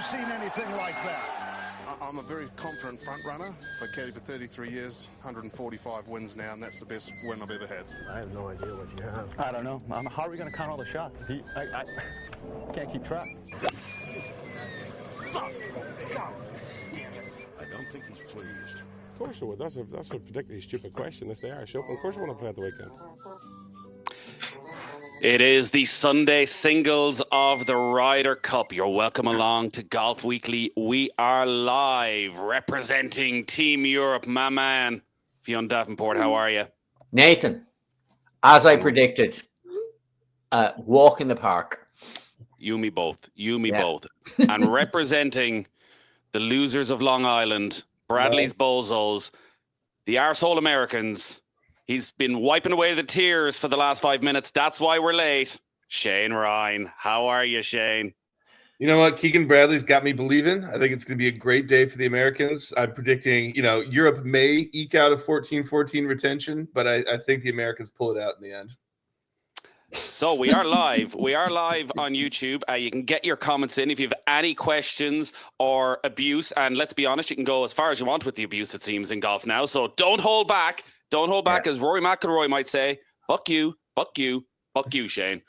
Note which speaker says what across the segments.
Speaker 1: seen anything like that?
Speaker 2: I'm a very confident front runner. I've caddied for 33 years, 145 wins now, and that's the best win I've ever had.
Speaker 3: I have no idea what you have.
Speaker 4: I don't know. How are we going to count all the shots? I can't keep track.
Speaker 1: Fuck! God damn it.
Speaker 2: I don't think he's pleased.
Speaker 3: Of course I would. That's a particularly stupid question. It's the Irish Open. Of course I want to play at the weekend.
Speaker 5: It is the Sunday singles of the Ryder Cup. You're welcome along to Golf Weekly. We are live representing Team Europe. My man, Fionn Davenport, how are you?
Speaker 6: Nathan, as I predicted, walk in the park.
Speaker 5: You, me both. Both. And representing the losers of Long Island, Bradley's Bozos, the arsehole Americans. He's been wiping away the tears for the last 5 minutes. That's why we're late. Shane Ryan. How are you, Shane?
Speaker 7: You know what? Keegan Bradley's got me believing. I think it's going to be a great day for the Americans. I'm predicting, Europe may eke out a 14-14 retention, but I think the Americans pull it out in the end.
Speaker 5: So we are live. We are live on YouTube. You can get your comments in if you have any questions or abuse. And let's be honest, you can go as far as you want with the abuse, it seems, in golf now. So don't hold back. Don't hold back, as Rory McIlroy might say. Fuck you, Shane.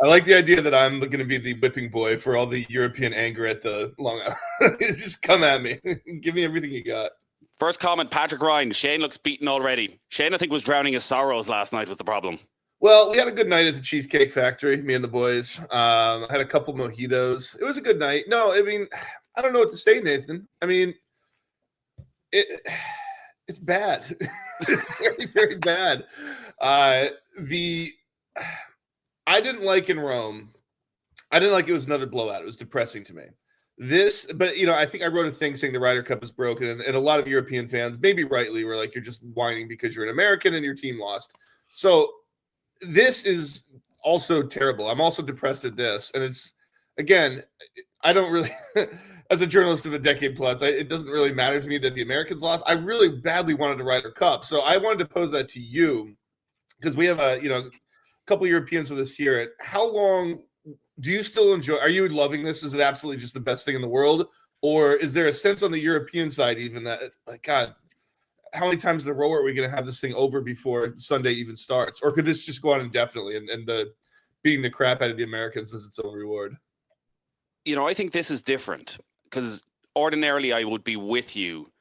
Speaker 7: I like the idea that I'm going to be the whipping boy for all the European anger at the Long Island. Just come at me. Give me everything you got.
Speaker 5: First comment, Patrick Ryan. Shane looks beaten already. Shane, I think, was drowning his sorrows last night was the problem.
Speaker 7: Well, we had a good night at the Cheesecake Factory, me and the boys. I had a couple mojitos. It was a good night. No, I mean, I don't know what to say, Nathan. I mean, it's bad. It's very, very bad. I didn't like in Rome. I didn't like it was another blowout. It was depressing to me. But I think I wrote a thing saying the Ryder Cup is broken, and a lot of European fans, maybe rightly, were like, you're just whining because you're an American and your team lost. So this is also terrible. I'm also depressed at this, and it's, again, I don't really as a journalist of a decade plus, it doesn't really matter to me that the Americans lost. I really badly wanted a Ryder Cup. So I wanted to pose that to you because we have a couple Europeans with us here. How long do you still enjoy? Are you loving this? Is it absolutely just the best thing in the world? Or is there a sense on the European side even that, like, God, how many times in a row are we going to have this thing over before Sunday even starts? Or could this just go on indefinitely and the beating the crap out of the Americans is its own reward?
Speaker 5: I think this is different. Because ordinarily I would be with you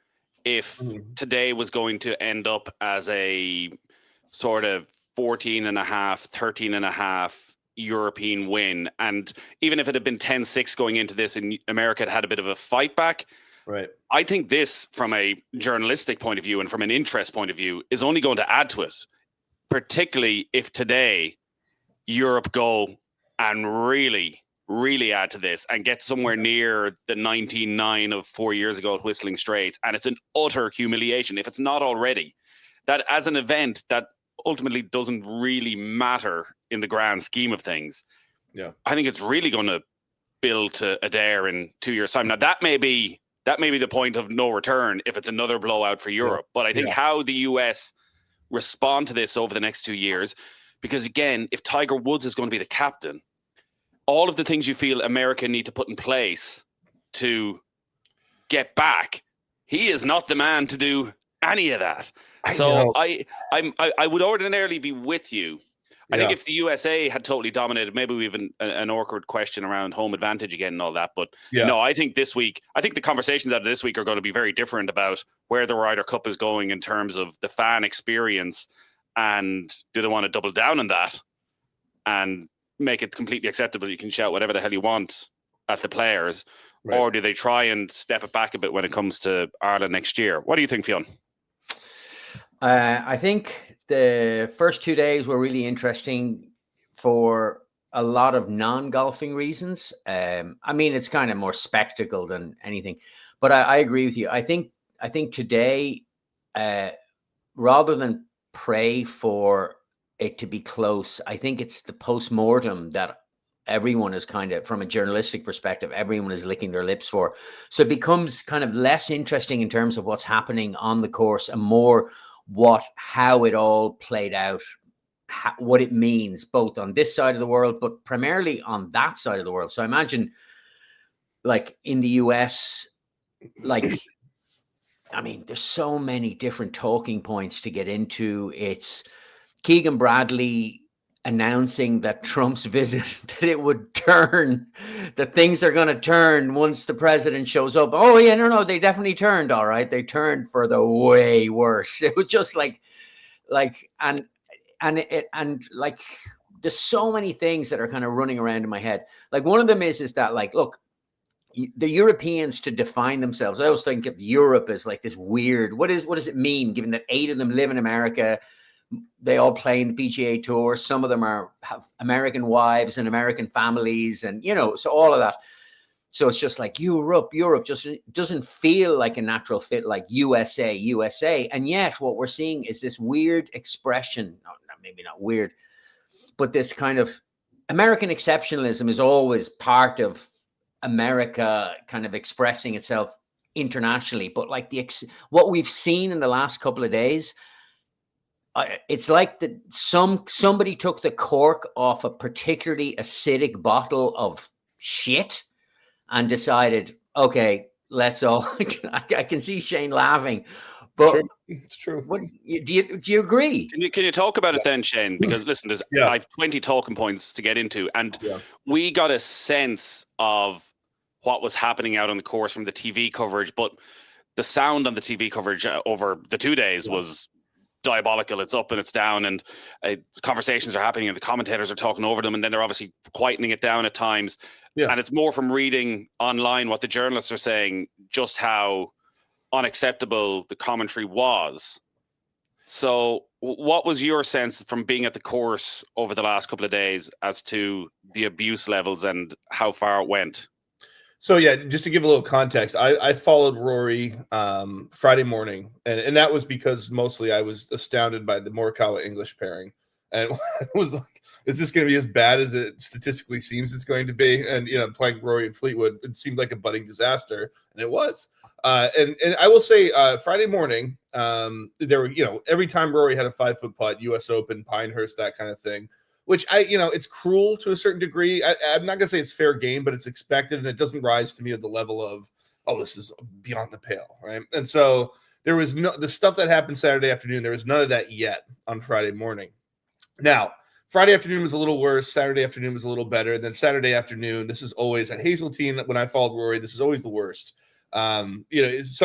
Speaker 5: if today was going to end up as a sort of 13.5 European win. And even if it had been 10-6 going into this and America had a bit of a fight back,
Speaker 7: right?
Speaker 5: I think this, from a journalistic point of view and from an interest point of view, is only going to add to it, particularly if today Europe go and really add to this and get somewhere near the 19-9 of 4 years ago at Whistling Straits. And it's an utter humiliation, if it's not already, that as an event that ultimately doesn't really matter in the grand scheme of things.
Speaker 7: Yeah,
Speaker 5: I think it's really going to build to Adair in 2 years' time. Now, that may be the point of no return if it's another blowout for Europe. But I think how the US respond to this over the next 2 years, because again, if Tiger Woods is going to be the captain, all of the things you feel America need to put in place to get back, he is not the man to do any of that. I would ordinarily be with you. I think if the USA had totally dominated, maybe we have an awkward question around home advantage again and all that. But no, I think the conversations out of this week are going to be very different about where the Ryder Cup is going in terms of the fan experience, and do they want to double down on that and make it completely acceptable you can shout whatever the hell you want at the players, or do they try and step it back a bit when it comes to Ireland next year? What do you think, Fionn?
Speaker 6: I think the first 2 days were really interesting for a lot of non-golfing reasons. I mean, it's kind of more spectacle than anything, but I agree with you. I think today, rather than pray for it to be close, I think it's the post-mortem that everyone is kind of, from a journalistic perspective, everyone is licking their lips for. So it becomes kind of less interesting in terms of what's happening on the course and more how it all played out, what it means both on this side of the world, but primarily on that side of the world. So I imagine like in the US, like, I mean, there's so many different talking points to get into. It's Keegan Bradley announcing that Trump's visit, that it would turn, that things are going to turn once the president shows up. Oh yeah, no, they definitely turned. All right. They turned for the way worse. It was just like, and like, there's so many things that are kind of running around in my head. Like one of them is that, like, look, the Europeans, to define themselves, I always think of Europe as like this weird, what does it mean, given that 8 of them live in America? They all play in the PGA Tour. Some of them have American wives and American families, and so all of that. So it's just like Europe just doesn't feel like a natural fit, like USA. And yet what we're seeing is this weird expression, maybe not weird, but this kind of American exceptionalism is always part of America kind of expressing itself internationally. But like what we've seen in the last couple of days, it's like that somebody took the cork off a particularly acidic bottle of shit and decided, okay, let's all. I can see Shane laughing, but
Speaker 7: it's true.
Speaker 6: What, do you agree?
Speaker 5: Can you talk about it then, Shane? Because listen, I have 20 talking points to get into, and we got a sense of what was happening out on the course from the TV coverage, but the sound on the TV coverage over the 2 days was diabolical. It's up and it's down, and conversations are happening and the commentators are talking over them, and then they're obviously quietening it down at times. And it's more from reading online what the journalists are saying, just how unacceptable the commentary was. So what was your sense from being at the course over the last couple of days as to the abuse levels and how far it went?
Speaker 7: So yeah, just to give a little context, I followed Rory Friday morning, and that was because mostly I was astounded by the Morikawa English pairing, and it was like, is this going to be as bad as it statistically seems it's going to be? And playing Rory and Fleetwood, it seemed like a budding disaster, and it was. And I will say, Friday morning, there were every time Rory had a 5-foot putt, U.S. Open, Pinehurst, that kind of thing. Which it's cruel to a certain degree. I'm not going to say it's fair game, but it's expected, and it doesn't rise to me at the level of, oh, this is beyond the pale, right? And so there was the stuff that happened Saturday afternoon. There was none of that yet on Friday morning. Now, Friday afternoon was a little worse. Saturday afternoon was a little better. Then Saturday afternoon, this is always at Hazeltine. When I followed Rory, this is always the worst. It's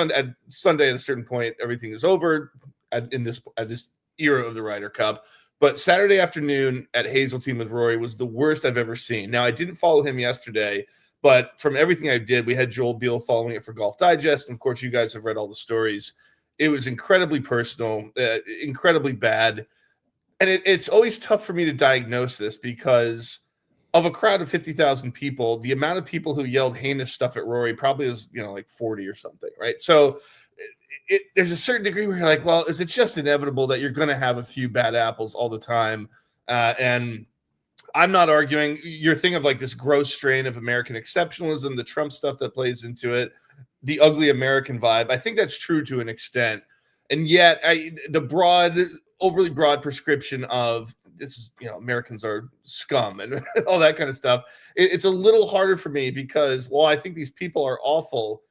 Speaker 7: Sunday at a certain point, everything is over at this era of the Ryder Cup. But Saturday afternoon at Hazeltine with Rory was the worst I've ever seen. Now, I didn't follow him yesterday, but from everything I did, we had Joel Beal following it for Golf Digest. And of course, you guys have read all the stories. It was incredibly personal, incredibly bad. And it's always tough for me to diagnose this because of a crowd of 50,000 people, the amount of people who yelled heinous stuff at Rory probably is, like 40 or something, right? So there's a certain degree where you're like, well, is it just inevitable that you're going to have a few bad apples all the time? And I'm not arguing your thing of like this gross strain of American exceptionalism, the Trump stuff that plays into it, the ugly American vibe. I think that's true to an extent. And yet the overly broad prescription of this is, Americans are scum and all that kind of stuff. It's a little harder for me because while I think these people are awful,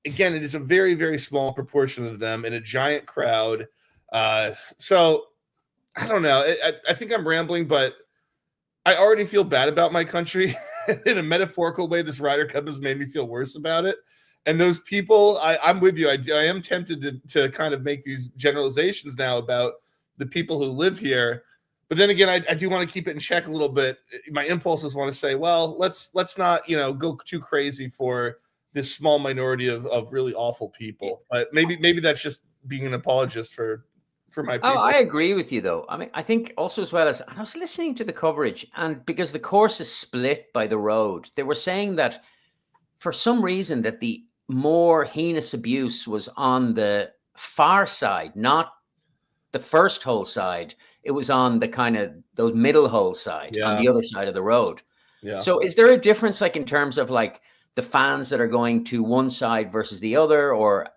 Speaker 7: again, it is a very, very small proportion of them in a giant crowd. So I don't know. I think I'm rambling, but I already feel bad about my country. In a metaphorical way, this Ryder Cup has made me feel worse about it. And those people, I'm with you. I am tempted to kind of make these generalizations now about the people who live here. But then again, I do want to keep it in check a little bit. My impulses want to say, well, let's not, go too crazy for this small minority of really awful people. But maybe that's just being an apologist for my people.
Speaker 6: Oh, I agree with you, though. I mean, I think also as well as I was listening to the coverage, and because the course is split by the road, they were saying that for some reason that the more heinous abuse was on the far side, not the first hole side. It was on the kind of those middle hole side, on the other side of the road.
Speaker 7: Yeah.
Speaker 6: So is there a difference, like in terms of like the fans that are going to one side versus the other, or?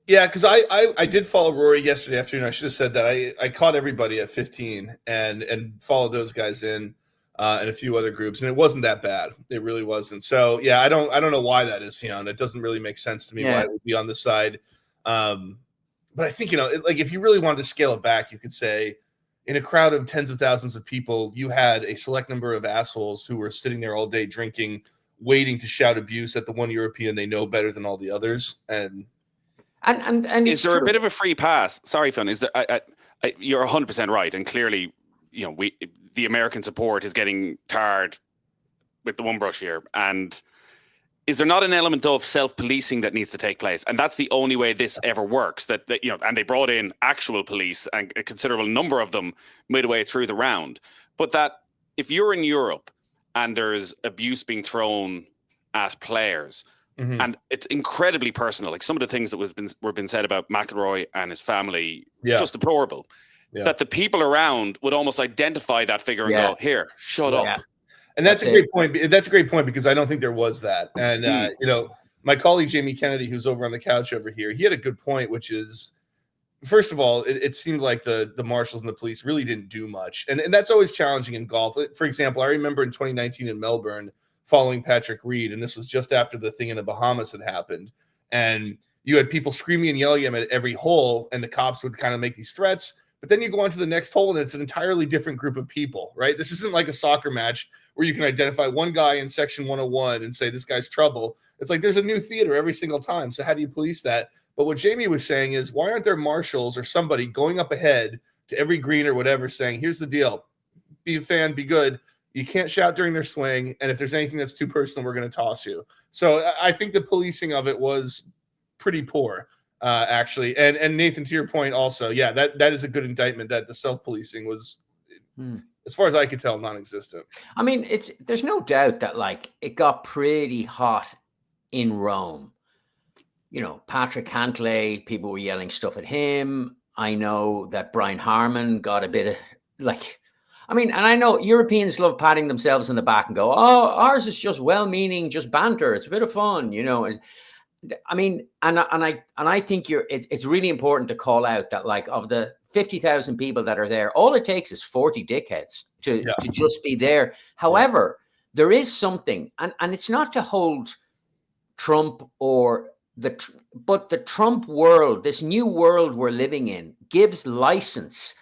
Speaker 7: Yeah, because I did follow Rory yesterday afternoon. I should have said that I caught everybody at 15 and followed those guys in. and a few other groups, and it wasn't that bad. It really wasn't. So yeah, I don't know why that is, Fionn. It doesn't really make sense to me why it would be on this side. But I think, like if you really wanted to scale it back, you could say in a crowd of tens of thousands of people, you had a select number of assholes who were sitting there all day drinking, waiting to shout abuse at the one European they know better than all the others. And
Speaker 5: is there a bit of a free pass? Sorry, Fionn. Is there? You're 100% right, and clearly, the American support is getting tarred with the one brush here. And is there not an element of self-policing that needs to take place? And that's the only way this ever works. That and they brought in actual police, and a considerable number of them midway through the round. But that if you're in Europe and there's abuse being thrown at players, and it's incredibly personal, like some of the things that were been said about McIlroy and his family, just deplorable. Yeah. That the people around would almost identify that figure and go, "Here, shut up."
Speaker 7: And that's a great point. That's a great point because I don't think there was that. And my colleague Jamie Kennedy, who's over on the couch over here, he had a good point, which is, first of all, it seemed like the marshals and the police really didn't do much, and that's always challenging in golf. For example, I remember in 2019 in Melbourne, following Patrick Reed, and this was just after the thing in the Bahamas had happened, and you had people screaming and yelling at him at every hole, and the cops would kind of make these threats. But then you go on to the next hole, and it's an entirely different group of people, right? This isn't like a soccer match where you can identify one guy in section 101 and say, this guy's trouble. It's like there's a new theater every single time. So how do you police that? But what Jamie was saying is, why aren't there marshals or somebody going up ahead to every green or whatever saying, here's the deal. Be a fan, be good. You can't shout during their swing. And if there's anything that's too personal, we're going to toss you. So I think the policing of it was pretty poor. Actually, and Nathan, to your point, also, that is a good indictment that the self-policing was, as far as I could tell, non-existent.
Speaker 6: I mean, there's no doubt that like it got pretty hot in Rome. Patrick Cantlay, people were yelling stuff at him. I know that Brian Harman got a bit of and I know Europeans love patting themselves on the back and go, "Oh, ours is just well-meaning, just banter. It's a bit of fun," I mean, and I think it's really important to call out that like of the 50,000 people that are there, all it takes is 40 dickheads to just be there. However, there is something, and it's not to hold Trump but the Trump world, this new world we're living in, gives license.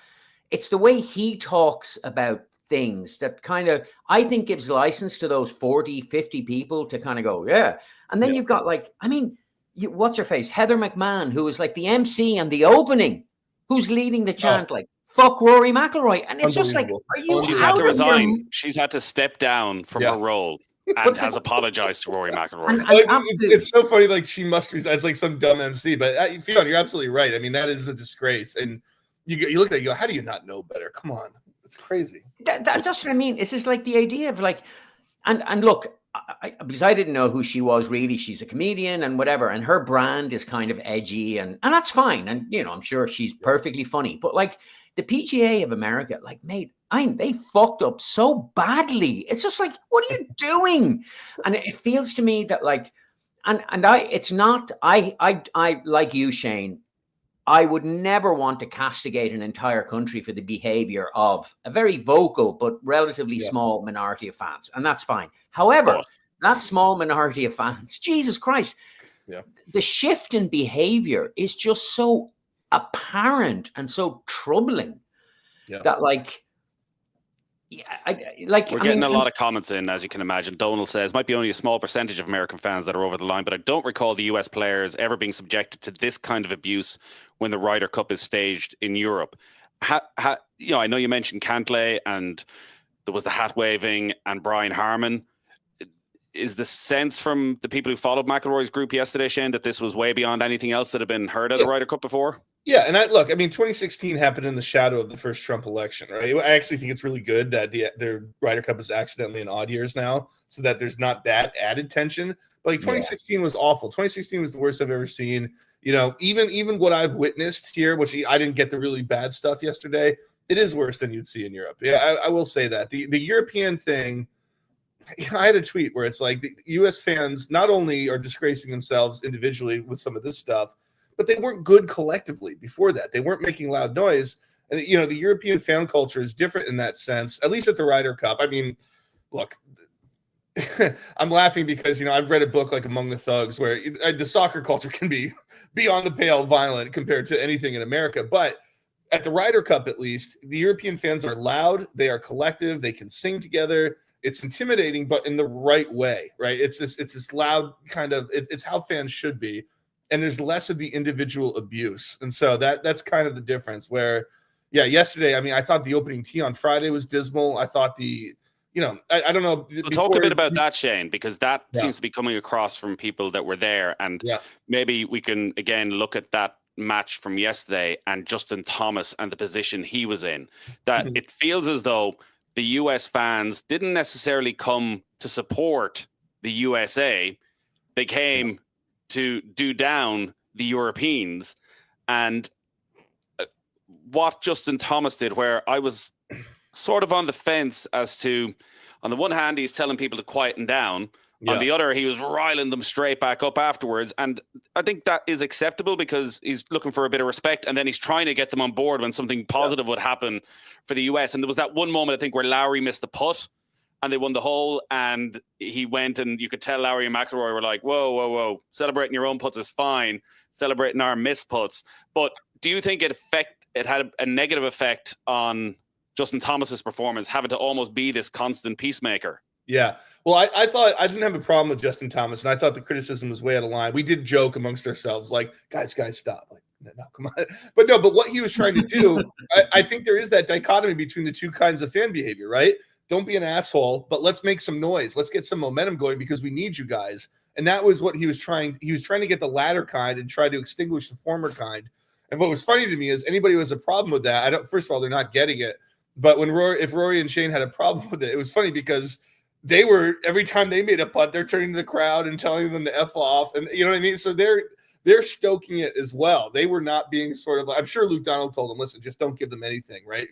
Speaker 6: It's the way he talks about things that kind of, I think, gives license to those 40, 50 people to kind of go, yeah. And then you've got what's her face? Heather McMahon, who is like the MC and the opening, who's leading the chant like, fuck Rory McIlroy. And it's just like, are you
Speaker 5: She's had to resign. She's had to step down from her role and has apologized to Rory McIlroy.
Speaker 7: It's so funny, like she must resign. It's like some dumb MC, but Fionn, you're absolutely right. I mean, that is a disgrace. And you look at it, you go, how do you not know better? Come on. It's crazy.
Speaker 6: That's what I mean. It's just like the idea of like, and look, because I didn't know who she was really. She's a comedian and whatever, and her brand is kind of edgy, and that's fine. And I'm sure she's perfectly funny. But like the PGA of America, like, mate, they fucked up so badly. It's just like, what are you doing? And it feels to me that like, I like you, Shane. I would never want to castigate an entire country for the behavior of a very vocal but relatively small minority of fans. And that's fine. However, that small minority of fans, Jesus Christ, the shift in behavior is just so apparent and so troubling that like,
Speaker 5: we're getting a lot of comments in, as you can imagine. Donald says, might be only a small percentage of American fans that are over the line, but I don't recall the US players ever being subjected to this kind of abuse when the Ryder Cup is staged in Europe. I know you mentioned Cantlay and there was the hat waving and Brian Harman. Is the sense from the people who followed McIlroy's group yesterday, Shane, that this was way beyond anything else that had been heard at the Ryder Cup before?
Speaker 7: Yeah, and 2016 happened in the shadow of the first Trump election, right? I actually think it's really good that the Ryder Cup is accidentally in odd years now, so that there's not that added tension. But like 2016 was awful. 2016 was the worst I've ever seen. Even what I've witnessed here, which I didn't get the really bad stuff yesterday, it is worse than you'd see in Europe. Yeah, I will say that. The European thing, I had a tweet where it's like the U.S. fans not only are disgracing themselves individually with some of this stuff, but they weren't good collectively before that. They weren't making loud noise. And, you know, the European fan culture is different in that sense, at least at the Ryder Cup. I mean, look, I'm laughing because, you know, I've read a book like Among the Thugs where the soccer culture can be beyond the pale violent compared to anything in America. But at the Ryder Cup, at least, the European fans are loud. They are collective. They can sing together. It's intimidating, but in the right way, right? It's this loud kind of, it's how fans should be. And there's less of the individual abuse. And so that's kind of the difference where, yeah, yesterday, I mean, I thought the opening tee on Friday was dismal. I thought I don't know.
Speaker 5: We'll talk a bit about that, Shane, because that seems to be coming across from people that were there. And maybe we can, again, look at that match from yesterday and Justin Thomas and the position he was in. That it feels as though the US fans didn't necessarily come to support the USA. They came to do down the Europeans. And what Justin Thomas did, where I was sort of on the fence as to, on the one hand, he's telling people to quieten down. On the other, he was riling them straight back up afterwards. And I think that is acceptable because he's looking for a bit of respect. And then he's trying to get them on board when something positive would happen for the US. And there was that one moment, I think, where Lowry missed the putt and they won the hole. And he went, and you could tell Lowry and McIlroy were like, whoa, whoa, whoa. Celebrating your own putts is fine. Celebrating our missed putts. But do you think it had a negative effect on Justin Thomas's performance, having to almost be this constant peacemaker?
Speaker 7: Yeah. Well, I thought I didn't have a problem with Justin Thomas, and I thought the criticism was way out of line. We did joke amongst ourselves, like, guys, stop. Like, no, come on. But what he was trying to do, I think there is that dichotomy between the two kinds of fan behavior, right? Don't be an asshole, but let's make some noise. Let's get some momentum going because we need you guys. And that was what he was trying. He was trying to get the latter kind and try to extinguish the former kind. And what was funny to me is anybody who has a problem with that, first of all, they're not getting it. But if Rory and Shane had a problem with it was funny because they were, every time they made a putt, they're turning to the crowd and telling them to F off. And you know what I mean? So they're stoking it as well. They were not being sort of, I'm sure Luke Donald told them, listen, just don't give them anything, right?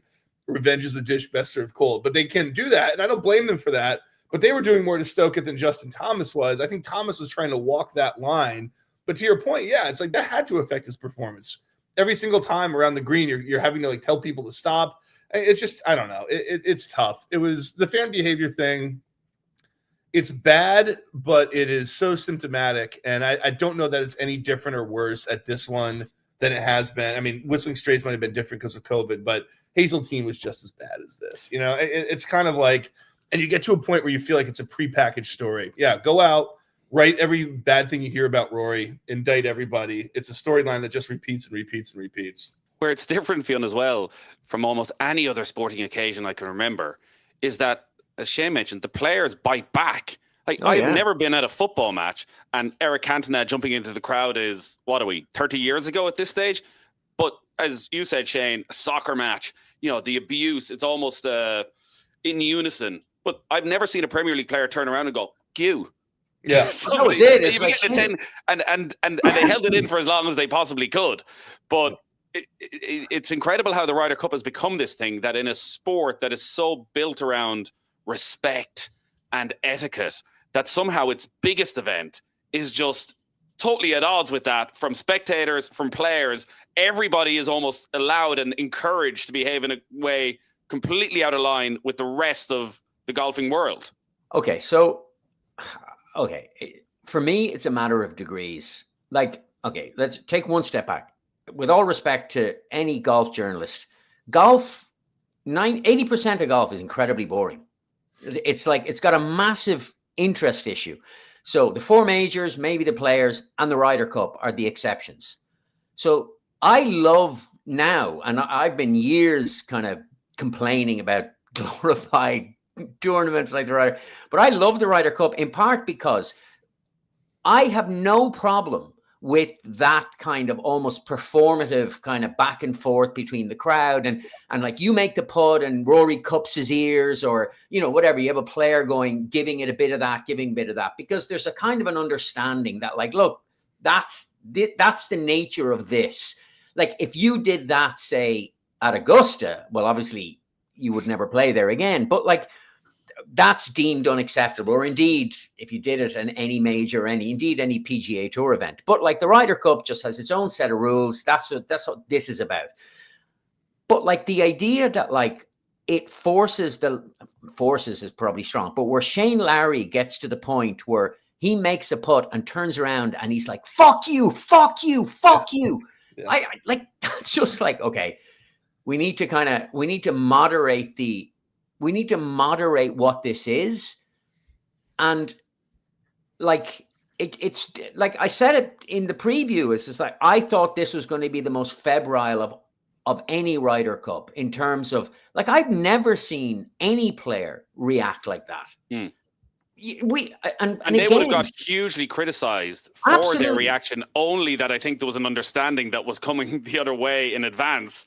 Speaker 7: Revenge is a dish best served cold. But they can do that, and I don't blame them for that. But they were doing more to stoke it than Justin Thomas was. I think Thomas was trying to walk that line. But to your point, yeah, it's like that had to affect his performance. Every single time around the green, you're having to like tell people to stop. It's just, I don't know. It's tough. It was the fan behavior thing. It's bad, but it is so symptomatic. And I don't know that it's any different or worse at this one than it has been. I mean, Whistling Straits might have been different because of COVID, but Hazeltine was just as bad as this. You know, it's kind of like, and you get to a point where you feel like it's a prepackaged story. Yeah, go out, write every bad thing you hear about Rory, indict everybody. It's a storyline that just repeats and repeats and repeats.
Speaker 5: Where it's different, Fionn, as well, from almost any other sporting occasion I can remember, is that, as Shane mentioned, the players bite back. Like, I've never been at a football match, and Eric Cantona jumping into the crowd is, 30 years ago at this stage? But as you said, Shane, a soccer match, you know, the abuse, it's almost in unison. But I've never seen a Premier League player turn around and go, "Gew."
Speaker 7: Yeah,
Speaker 5: somebody,
Speaker 6: no, it did.
Speaker 5: Like, and they held it in for as long as they possibly could. But it's incredible how the Ryder Cup has become this thing that in a sport that is so built around respect and etiquette, that somehow its biggest event is just totally at odds with that, from spectators, from players. Everybody is almost allowed and encouraged to behave in a way completely out of line with the rest of the golfing world.
Speaker 6: Okay, for me, it's a matter of degrees. Like, okay, let's take one step back. With all respect to any golf journalist, 80% of golf is incredibly boring. It's like, it's got a massive interest issue. So the four majors, maybe the players, and the Ryder Cup are the exceptions. So I love now, and I've been years kind of complaining about glorified tournaments like the Ryder, but I love the Ryder Cup in part because I have no problem with that kind of almost performative kind of back and forth between the crowd and like you make the putt and Rory cups his ears, or, you know, whatever. You have a player giving it a bit of that, giving a bit of that, because there's a kind of an understanding that, like, look, that's the nature of this. Like, if you did that, say, at Augusta, well, obviously you would never play there again, but like, that's deemed unacceptable. Or indeed, if you did it in any major, any PGA Tour event. But like the Ryder Cup just has its own set of rules. That's what this is about. But like the idea that like it forces is probably strong, but where Shane Lowry gets to the point where he makes a putt and turns around and he's like, fuck you, fuck you, fuck you.
Speaker 7: Yeah.
Speaker 6: I like, that's just like, okay, we need to moderate what this is. And like, it's like I said it in the preview, it's just like, I thought this was going to be the most febrile of any Ryder Cup in terms of, like, I've never seen any player react like that.
Speaker 5: Mm.
Speaker 6: And
Speaker 5: they
Speaker 6: again,
Speaker 5: would have got hugely criticized for
Speaker 6: Absolutely.
Speaker 5: their reaction. Only that I think there was an understanding that was coming the other way in advance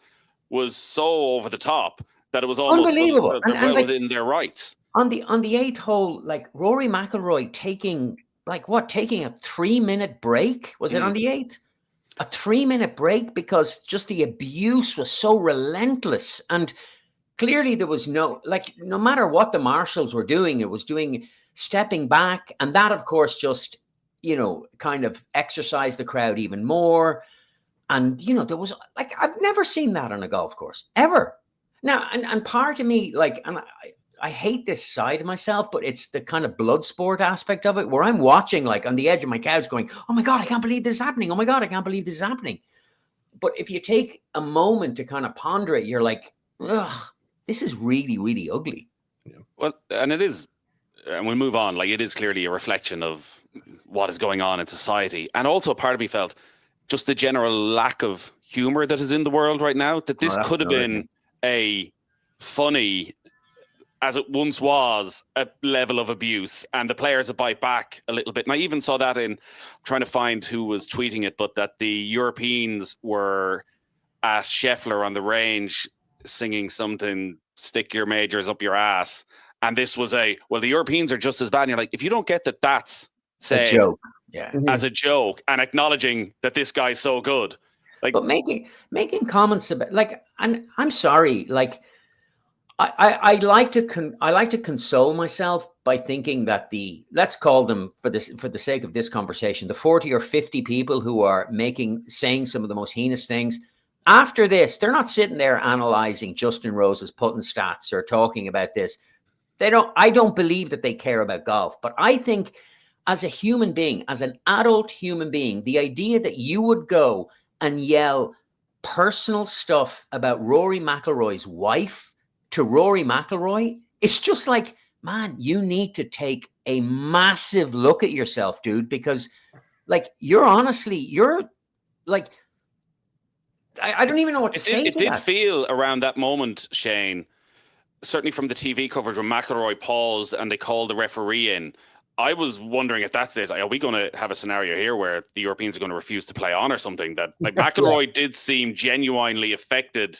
Speaker 5: was so over the top that it was almost
Speaker 6: unbelievable.
Speaker 5: well
Speaker 6: like,
Speaker 5: within their rights.
Speaker 6: On the 8th hole, like Rory McIlroy taking a 3-minute break. Was it on the 8th? A 3-minute break because just the abuse was so relentless. And clearly there was no matter what the marshals were doing, it was doing stepping back. And that, of course, just, kind of exercised the crowd even more. And, there was like, I've never seen that on a golf course ever. Now, and part of me, like, and I hate this side of myself, but it's the kind of blood sport aspect of it where I'm watching like on the edge of my couch going, oh my God, I can't believe this is happening. Oh my God, I can't believe this is happening. But if you take a moment to kind of ponder it, you're like, ugh, this is really, really ugly.
Speaker 5: Well, and it is, and we'll move on. Like, it is clearly a reflection of what is going on in society. And also part of me felt just the general lack of humor that is in the world right now, that this could have been a funny, as it once was, a level of abuse, and the players would bite back a little bit. And I even saw that in trying to find who was tweeting it, but that the Europeans were at Scheffler on the range singing something, stick your majors up your ass. And this was the Europeans are just as bad. And you're like, if you don't get that that's said
Speaker 6: a joke.
Speaker 5: As a joke and acknowledging that this guy's so good. Like,
Speaker 6: but making comments about, like, and I'm sorry, like, I like to console myself by thinking that let's call them, for the sake of this conversation, the 40 or 50 people who are saying some of the most heinous things. After this, they're not sitting there analyzing Justin Rose's putting stats or talking about this. I don't believe that they care about golf, but I think as a human being, as an adult human being, the idea that you would go and yell personal stuff about Rory McIlroy's wife to Rory McIlroy, it's just like, man, you need to take a massive look at yourself, dude, because like you're like, I don't even know what to say.
Speaker 5: It did feel around that moment, Shane, certainly from the TV coverage when McIlroy paused and they called the referee in. I was wondering if that's it. Are we going to have a scenario here where the Europeans are going to refuse to play on or something? That like McIlroy did seem genuinely affected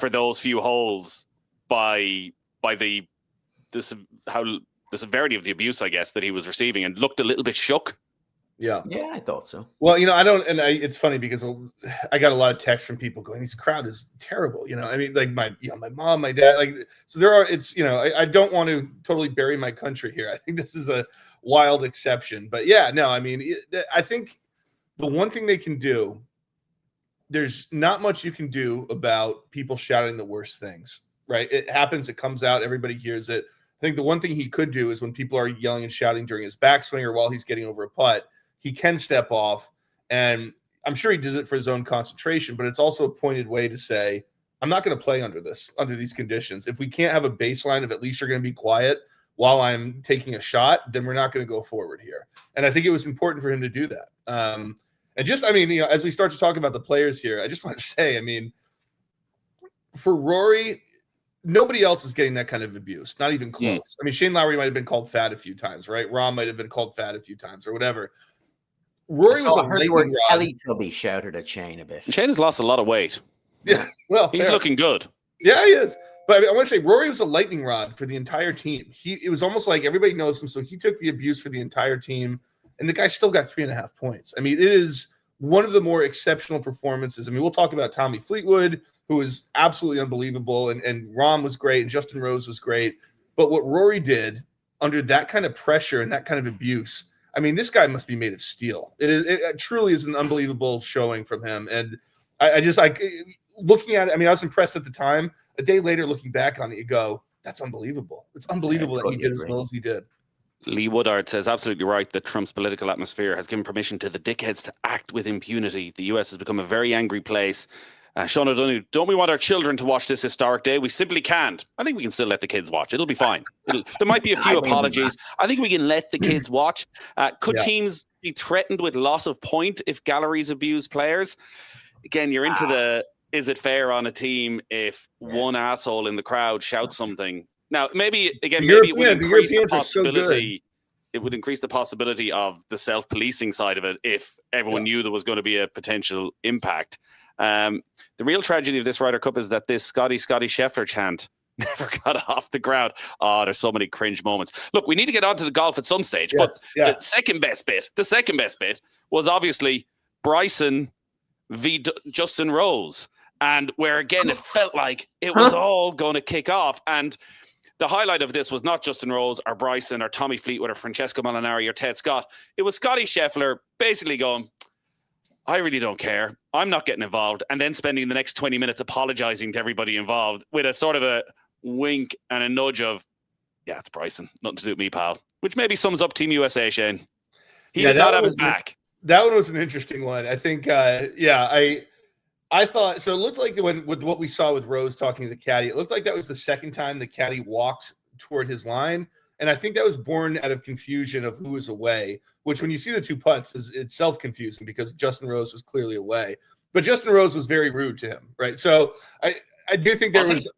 Speaker 5: for those few holes by the severity of the abuse, I guess, that he was receiving, and looked a little bit shook.
Speaker 6: Yeah, I thought so.
Speaker 7: Well, it's funny because I got a lot of texts from people going, "This crowd is terrible." I mean, like my mom, my dad, like, so there are. It's I don't want to totally bury my country here. I think this is a wild exception, but yeah, no, I mean, I think the one thing they can do, there's not much you can do about people shouting the worst things, right? It happens, it comes out, everybody hears it. I think the one thing he could do is when people are yelling and shouting during his backswing or while he's getting over a putt, he can step off, and I'm sure he does it for his own concentration, but it's also a pointed way to say, I'm not going to play under these conditions. If we can't have a baseline of at least you're going to be quiet while I'm taking a shot, then we're not going to go forward here. And I think it was important for him to do that. And just, I mean, as we start to talk about the players here, I just want to say, I mean, for Rory, nobody else is getting that kind of abuse, not even close. I mean, Shane Lowry might have been called fat a few times, right? Rahm might have been called fat a few times or whatever. Rory was a lightning rod.
Speaker 6: Teletubby shouted at Shane a bit.
Speaker 5: Shane has lost a lot of weight.
Speaker 7: Yeah, well,
Speaker 5: he's looking good.
Speaker 7: Yeah, he is. But I want to say Rory was a lightning rod for the entire team. It was almost like everybody knows him, so he took the abuse for the entire team, and the guy still got 3.5 points. I mean, it is one of the more exceptional performances. I mean, we'll talk about Tommy Fleetwood, who was absolutely unbelievable, and Rahm was great, and Justin Rose was great. But what Rory did under that kind of pressure and that kind of abuse, I mean, this guy must be made of steel. It truly is an unbelievable showing from him. And I looking at it, I mean, I was impressed at the time. A day later, looking back on it, you go, that's unbelievable. It's unbelievable that he did as well as he did.
Speaker 5: Lee Woodard says, absolutely right, that Trump's political atmosphere has given permission to the dickheads to act with impunity. The US has become a very angry place. Sean O'Donoghue, don't we want our children to watch this historic day? We simply can't. I think we can still let the kids watch. It'll be fine. There might be a few apologies. I think we can let the kids watch. Could teams be threatened with loss of point if galleries abuse players? Again, you're into the, is it fair on a team if one asshole in the crowd shouts something? Now, maybe it would increase the possibility. It would increase the possibility of the self-policing side of it if everyone knew there was going to be a potential impact. The real tragedy of this Ryder Cup is that this Scotty Scheffler chant never got off the ground. Oh, there's so many cringe moments. Look, we need to get on to the golf at some stage, but the second best bit was obviously Bryson v. Justin Rose, and where again it felt like it was all going to kick off. And the highlight of this was not Justin Rose or Bryson or Tommy Fleetwood or Francesco Molinari or Ted Scott. It was Scotty Scheffler basically going, I really don't care. I'm not getting involved. And then spending the next 20 minutes apologizing to everybody involved with a sort of a wink and a nudge of, yeah, it's Bryson. Nothing to do with me, pal. Which maybe sums up Team USA, Shane. He did not have his back.
Speaker 7: That one was an interesting one. I think, I thought, so it looked like with what we saw with Rose talking to the caddy, it looked like that was the second time the caddy walked toward his line. And I think that was born out of confusion of who was away, which when you see the two putts, it's self-confusing because Justin Rose was clearly away. But Justin Rose was very rude to him, right? So I do think there was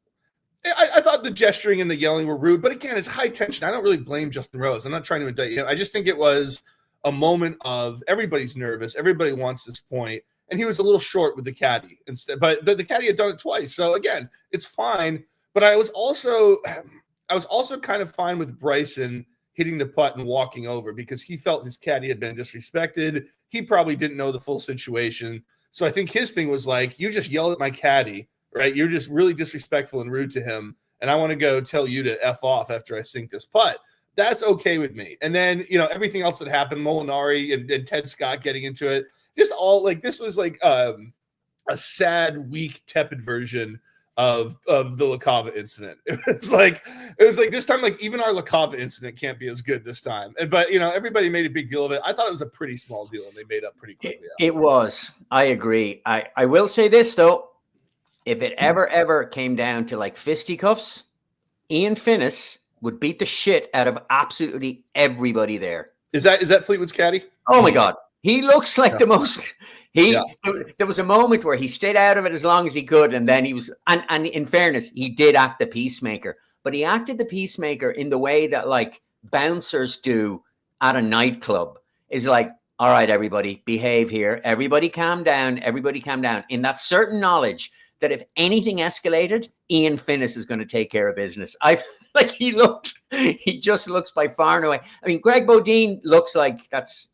Speaker 7: I thought the gesturing and the yelling were rude. But again, it's high tension. I don't really blame Justin Rose. I'm not trying to indict him. I just think it was a moment of everybody's nervous. Everybody wants this point. And he was a little short with the caddy instead. But the caddy had done it twice. So again, it's fine. But I was also kind of fine with Bryson hitting the putt and walking over because he felt his caddy had been disrespected. He probably didn't know the full situation. So I think his thing was like, you just yell at my caddy, right? You're just really disrespectful and rude to him. And I want to go tell you to F off after I sink this putt. That's okay with me. And then, everything else that happened, Molinari and Ted Scott getting into it, just all like, this was like a sad, weak, tepid version of the LaCava incident. It was like this time, like even our LaCava incident can't be as good this time. But everybody made a big deal of it. I thought it was a pretty small deal, and they made up pretty quickly.
Speaker 6: It was. I agree. I will say this though, if it ever came down to like fisticuffs, Ian Finnis would beat the shit out of absolutely everybody there.
Speaker 7: Is that Fleetwood's caddy?
Speaker 6: Oh my God, he looks like the most. There was a moment where he stayed out of it as long as he could, and then he was. And in fairness, he did act the peacemaker, but he acted the peacemaker in the way that like bouncers do at a nightclub. Is like, all right, everybody, behave here. Everybody, calm down. Everybody, calm down. In that certain knowledge that if anything escalated, Ian Finnis is going to take care of business. He just looks by far and away. I mean, Greg Bodine looks like that's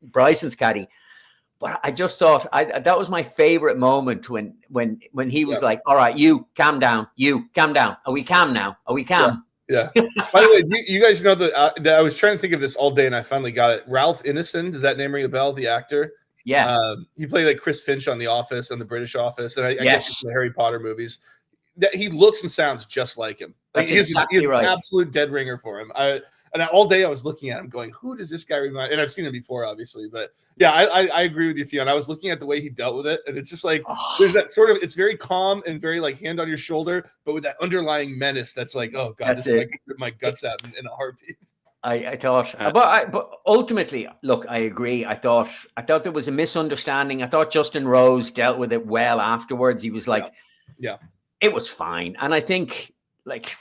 Speaker 6: Bryson's caddy. But I just thought that was my favorite moment when he was like, all right, you calm down. You calm down. Are we calm now? Are we calm?
Speaker 7: Yeah. By the way, you guys know that I was trying to think of this all day and I finally got it. Ralph Ineson, does that name ring a bell? The actor?
Speaker 6: Yeah.
Speaker 7: He played like Chris Finch on The Office, on the British Office. And I guess he's in the Harry Potter movies. That he looks and sounds just like him. Like he's an absolute dead ringer for him. All day I was looking at him going, who does this guy remind? And I've seen him before, obviously. But yeah, I agree with you, Fiona. I was looking at the way he dealt with it. And it's just like, there's that sort of, it's very calm and very like hand on your shoulder, but with that underlying menace that's like, oh God, this is like rip my guts out in a heartbeat.
Speaker 6: I thought, but ultimately, look, I agree. I thought there was a misunderstanding. I thought Justin Rose dealt with it well afterwards. He was like, it was fine. And I think like,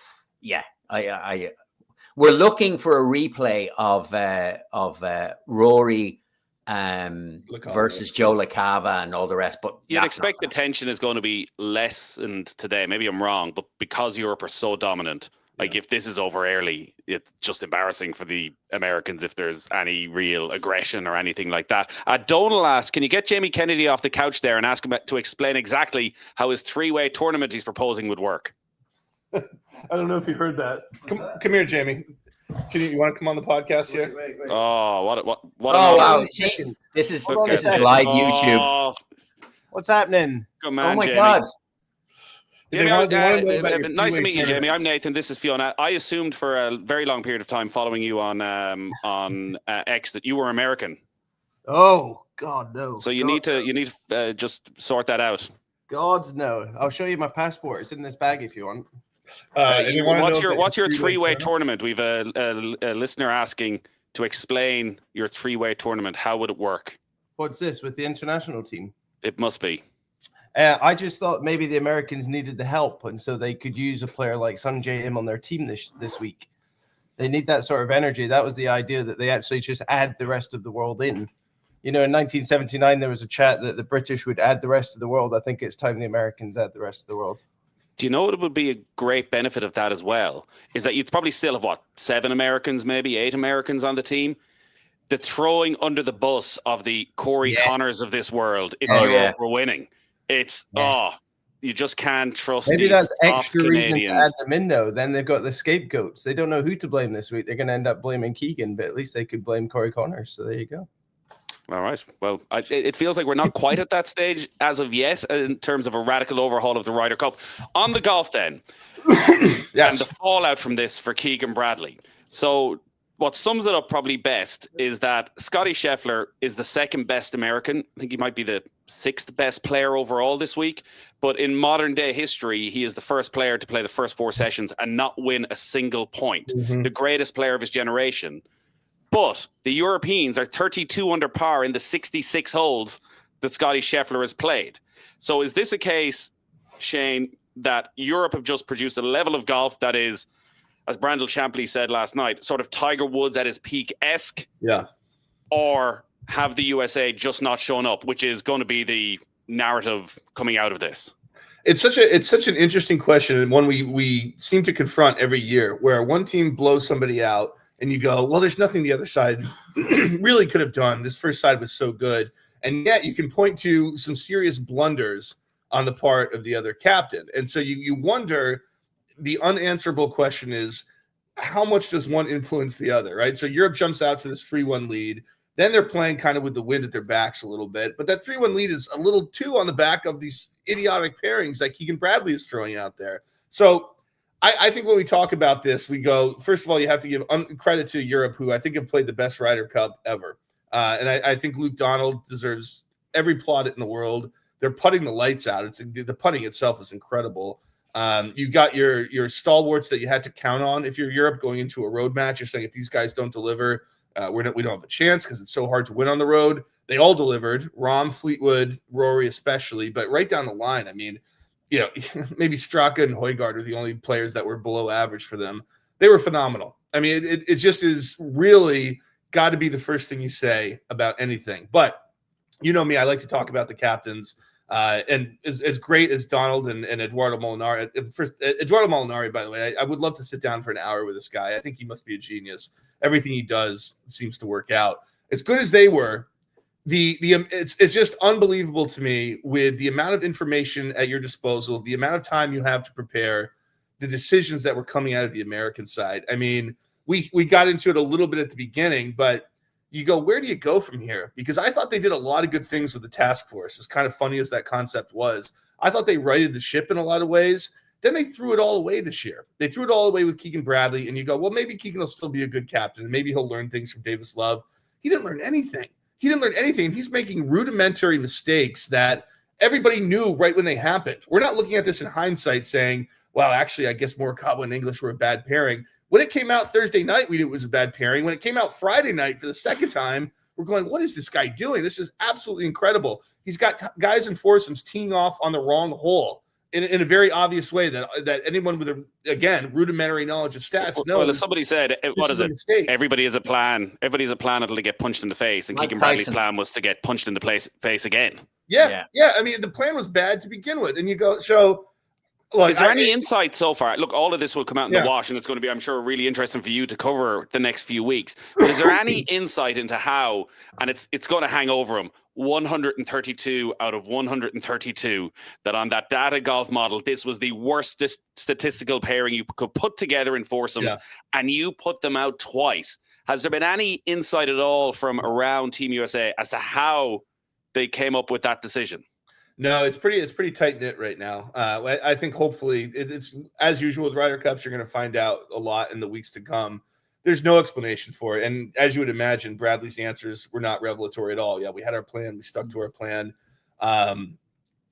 Speaker 6: we're looking for a replay of Rory versus Joe LaCava and all the rest. But
Speaker 5: you'd expect the tension is going to be lessened today. Maybe I'm wrong, but because Europe are so dominant, like if this is over early, it's just embarrassing for the Americans if there's any real aggression or anything like that. Donald asks, can you get Jamie Kennedy off the couch there and ask him to explain exactly how his three-way tournament he's proposing would work?
Speaker 7: I don't know if you heard that. Come here, Jamie. You want to come on the podcast here? Wait.
Speaker 5: Oh, what?
Speaker 6: Wow! This is live YouTube.
Speaker 8: What's happening?
Speaker 5: Good man,
Speaker 6: Oh my
Speaker 5: Jamie.
Speaker 6: God.
Speaker 5: Jamie,
Speaker 7: want to know about your
Speaker 5: nice to
Speaker 7: three-way
Speaker 5: meet you, Jamie.
Speaker 7: tournament.
Speaker 5: I'm Nathan. This is Fiona. I assumed for a very long period of time following you on X that you were American.
Speaker 8: Oh God, no.
Speaker 5: So you
Speaker 8: God,
Speaker 5: need to just sort that out.
Speaker 8: God, no. I'll show you my passport. It's in this bag if you want.
Speaker 7: And they wanna know
Speaker 5: What's
Speaker 7: if
Speaker 5: your
Speaker 7: it's
Speaker 5: three-way
Speaker 7: tournament?
Speaker 5: tournament? We've a listener asking to explain your three-way tournament. How would it work?
Speaker 8: What's this with the international team?
Speaker 5: It must be.
Speaker 8: I just thought maybe the Americans needed the help, and so they could use a player like Sanjay Im on their team this week. They need that sort of energy. That was the idea, that they actually just add the rest of the world in. You know, in 1979, there was a chat that the British would add the rest of the world. I think it's time the Americans add the rest of the world.
Speaker 5: Do you know what would be a great benefit of that as well? Is that you'd probably still have, 7 Americans, maybe 8 Americans on the team? The throwing under the bus of the Corey Connors of this world if Europe were winning. It's, you just can't trust
Speaker 8: Maybe
Speaker 5: these
Speaker 8: that's
Speaker 5: soft
Speaker 8: extra reason to
Speaker 5: Canadians.
Speaker 8: add them in, though. Then they've got the scapegoats. They don't know who to blame this week. They're going to end up blaming Keegan, but at least they could blame Corey Connors. So there you go.
Speaker 5: All right. Well, it feels like we're not quite at that stage as of yet in terms of a radical overhaul of the Ryder Cup. On the golf then,
Speaker 7: Yes.
Speaker 5: and the fallout from this for Keegan Bradley. So what sums it up probably best is that Scotty Scheffler is the second best American. I think he might be the 6th best player overall this week. But in modern day history, he is the first player to play the first 4 sessions and not win a single point. The greatest player of his generation. But the Europeans are 32 under par in the 66 holes that Scotty Scheffler has played. So is this a case, Shane, that Europe have just produced a level of golf that is, as Brandel Champley said last night, sort of Tiger Woods at his peak-esque?
Speaker 7: Yeah.
Speaker 5: Or have the USA just not shown up, which is going to be the narrative coming out of this?
Speaker 7: It's such an interesting question, and one we seem to confront every year, where one team blows somebody out and you go, well, there's nothing the other side really could have done. This first side was so good. And yet you can point to some serious blunders on the part of the other captain. And so you wonder, the unanswerable question is, how much does one influence the other, right? So Europe jumps out to this 3-1 lead. Then they're playing kind of with the wind at their backs a little bit. But that 3-1 lead is a little too on the back of these idiotic pairings that Keegan Bradley is throwing out there. So I think when we talk about this, we go, first of all, you have to give credit to Europe, who I think have played the best Ryder Cup ever. And I think Luke Donald deserves every plaudit in the world. They're putting the lights out. The putting itself is incredible. You got your stalwarts that you had to count on. If you're Europe going into a road match, you're saying if these guys don't deliver, we don't have a chance because it's so hard to win on the road. They all delivered. Rahm, Fleetwood, Rory especially, but right down the line, I mean, you know, maybe Straka and Højgaard are the only players that were below average for them. They were phenomenal. I mean, it just is really got to be the first thing you say about anything. But you know me, I like to talk about the captains. And as great as Donald and Eduardo Molinari, Eduardo Molinari, by the way, I would love to sit down for an hour with this guy. I think he must be a genius. Everything he does seems to work out. As good as they were, it's just unbelievable to me with the amount of information at your disposal, the amount of time you have to prepare, the decisions that were coming out of the American side. I mean, we got into it a little bit at the beginning, but you go, where do you go from here? Because I thought they did a lot of good things with the task force. As kind of funny as that concept was, I thought they righted the ship in a lot of ways. Then they threw it all away this year. They threw it all away with Keegan Bradley, and you go, well, maybe Keegan will still be a good captain, and maybe he'll learn things from Davis Love. He didn't learn anything. He's making rudimentary mistakes that everybody knew right when they happened. We're not looking at this in hindsight saying, well, actually, I guess Morikawa and English were a bad pairing. When it came out Thursday night, we knew it was a bad pairing. When it came out Friday night for the second time, we're going, what is this guy doing? This is absolutely incredible. He's got guys in foursomes teeing off on the wrong hole in a very obvious way that anyone with, again, rudimentary knowledge of stats knows.
Speaker 5: Well, as somebody said, what is it?
Speaker 7: Mistake.
Speaker 5: Everybody has a plan. Everybody has a plan until they get punched in the face. And Keegan Bradley's plan was to get punched in the face again.
Speaker 7: Yeah. I mean, the plan was bad to begin with. And you go, so... Look,
Speaker 5: is there any insight so far? Look, all of this will come out in the wash, and it's going to be, I'm sure, really interesting for you to cover the next few weeks. But is there any insight into how, and it's going to hang over him, 132 out of 132, that on that data golf model, this was the worst statistical pairing you could put together in foursomes, and you put them out twice. Has there been any insight at all from around Team USA as to how they came up with that decision?
Speaker 7: No, it's pretty tight knit right now. I think hopefully it's as usual with Ryder Cups. You're going to find out a lot in the weeks to come. There's no explanation for it, and as you would imagine, Bradley's answers were not revelatory at all. Yeah, we had our plan, we stuck to our plan, and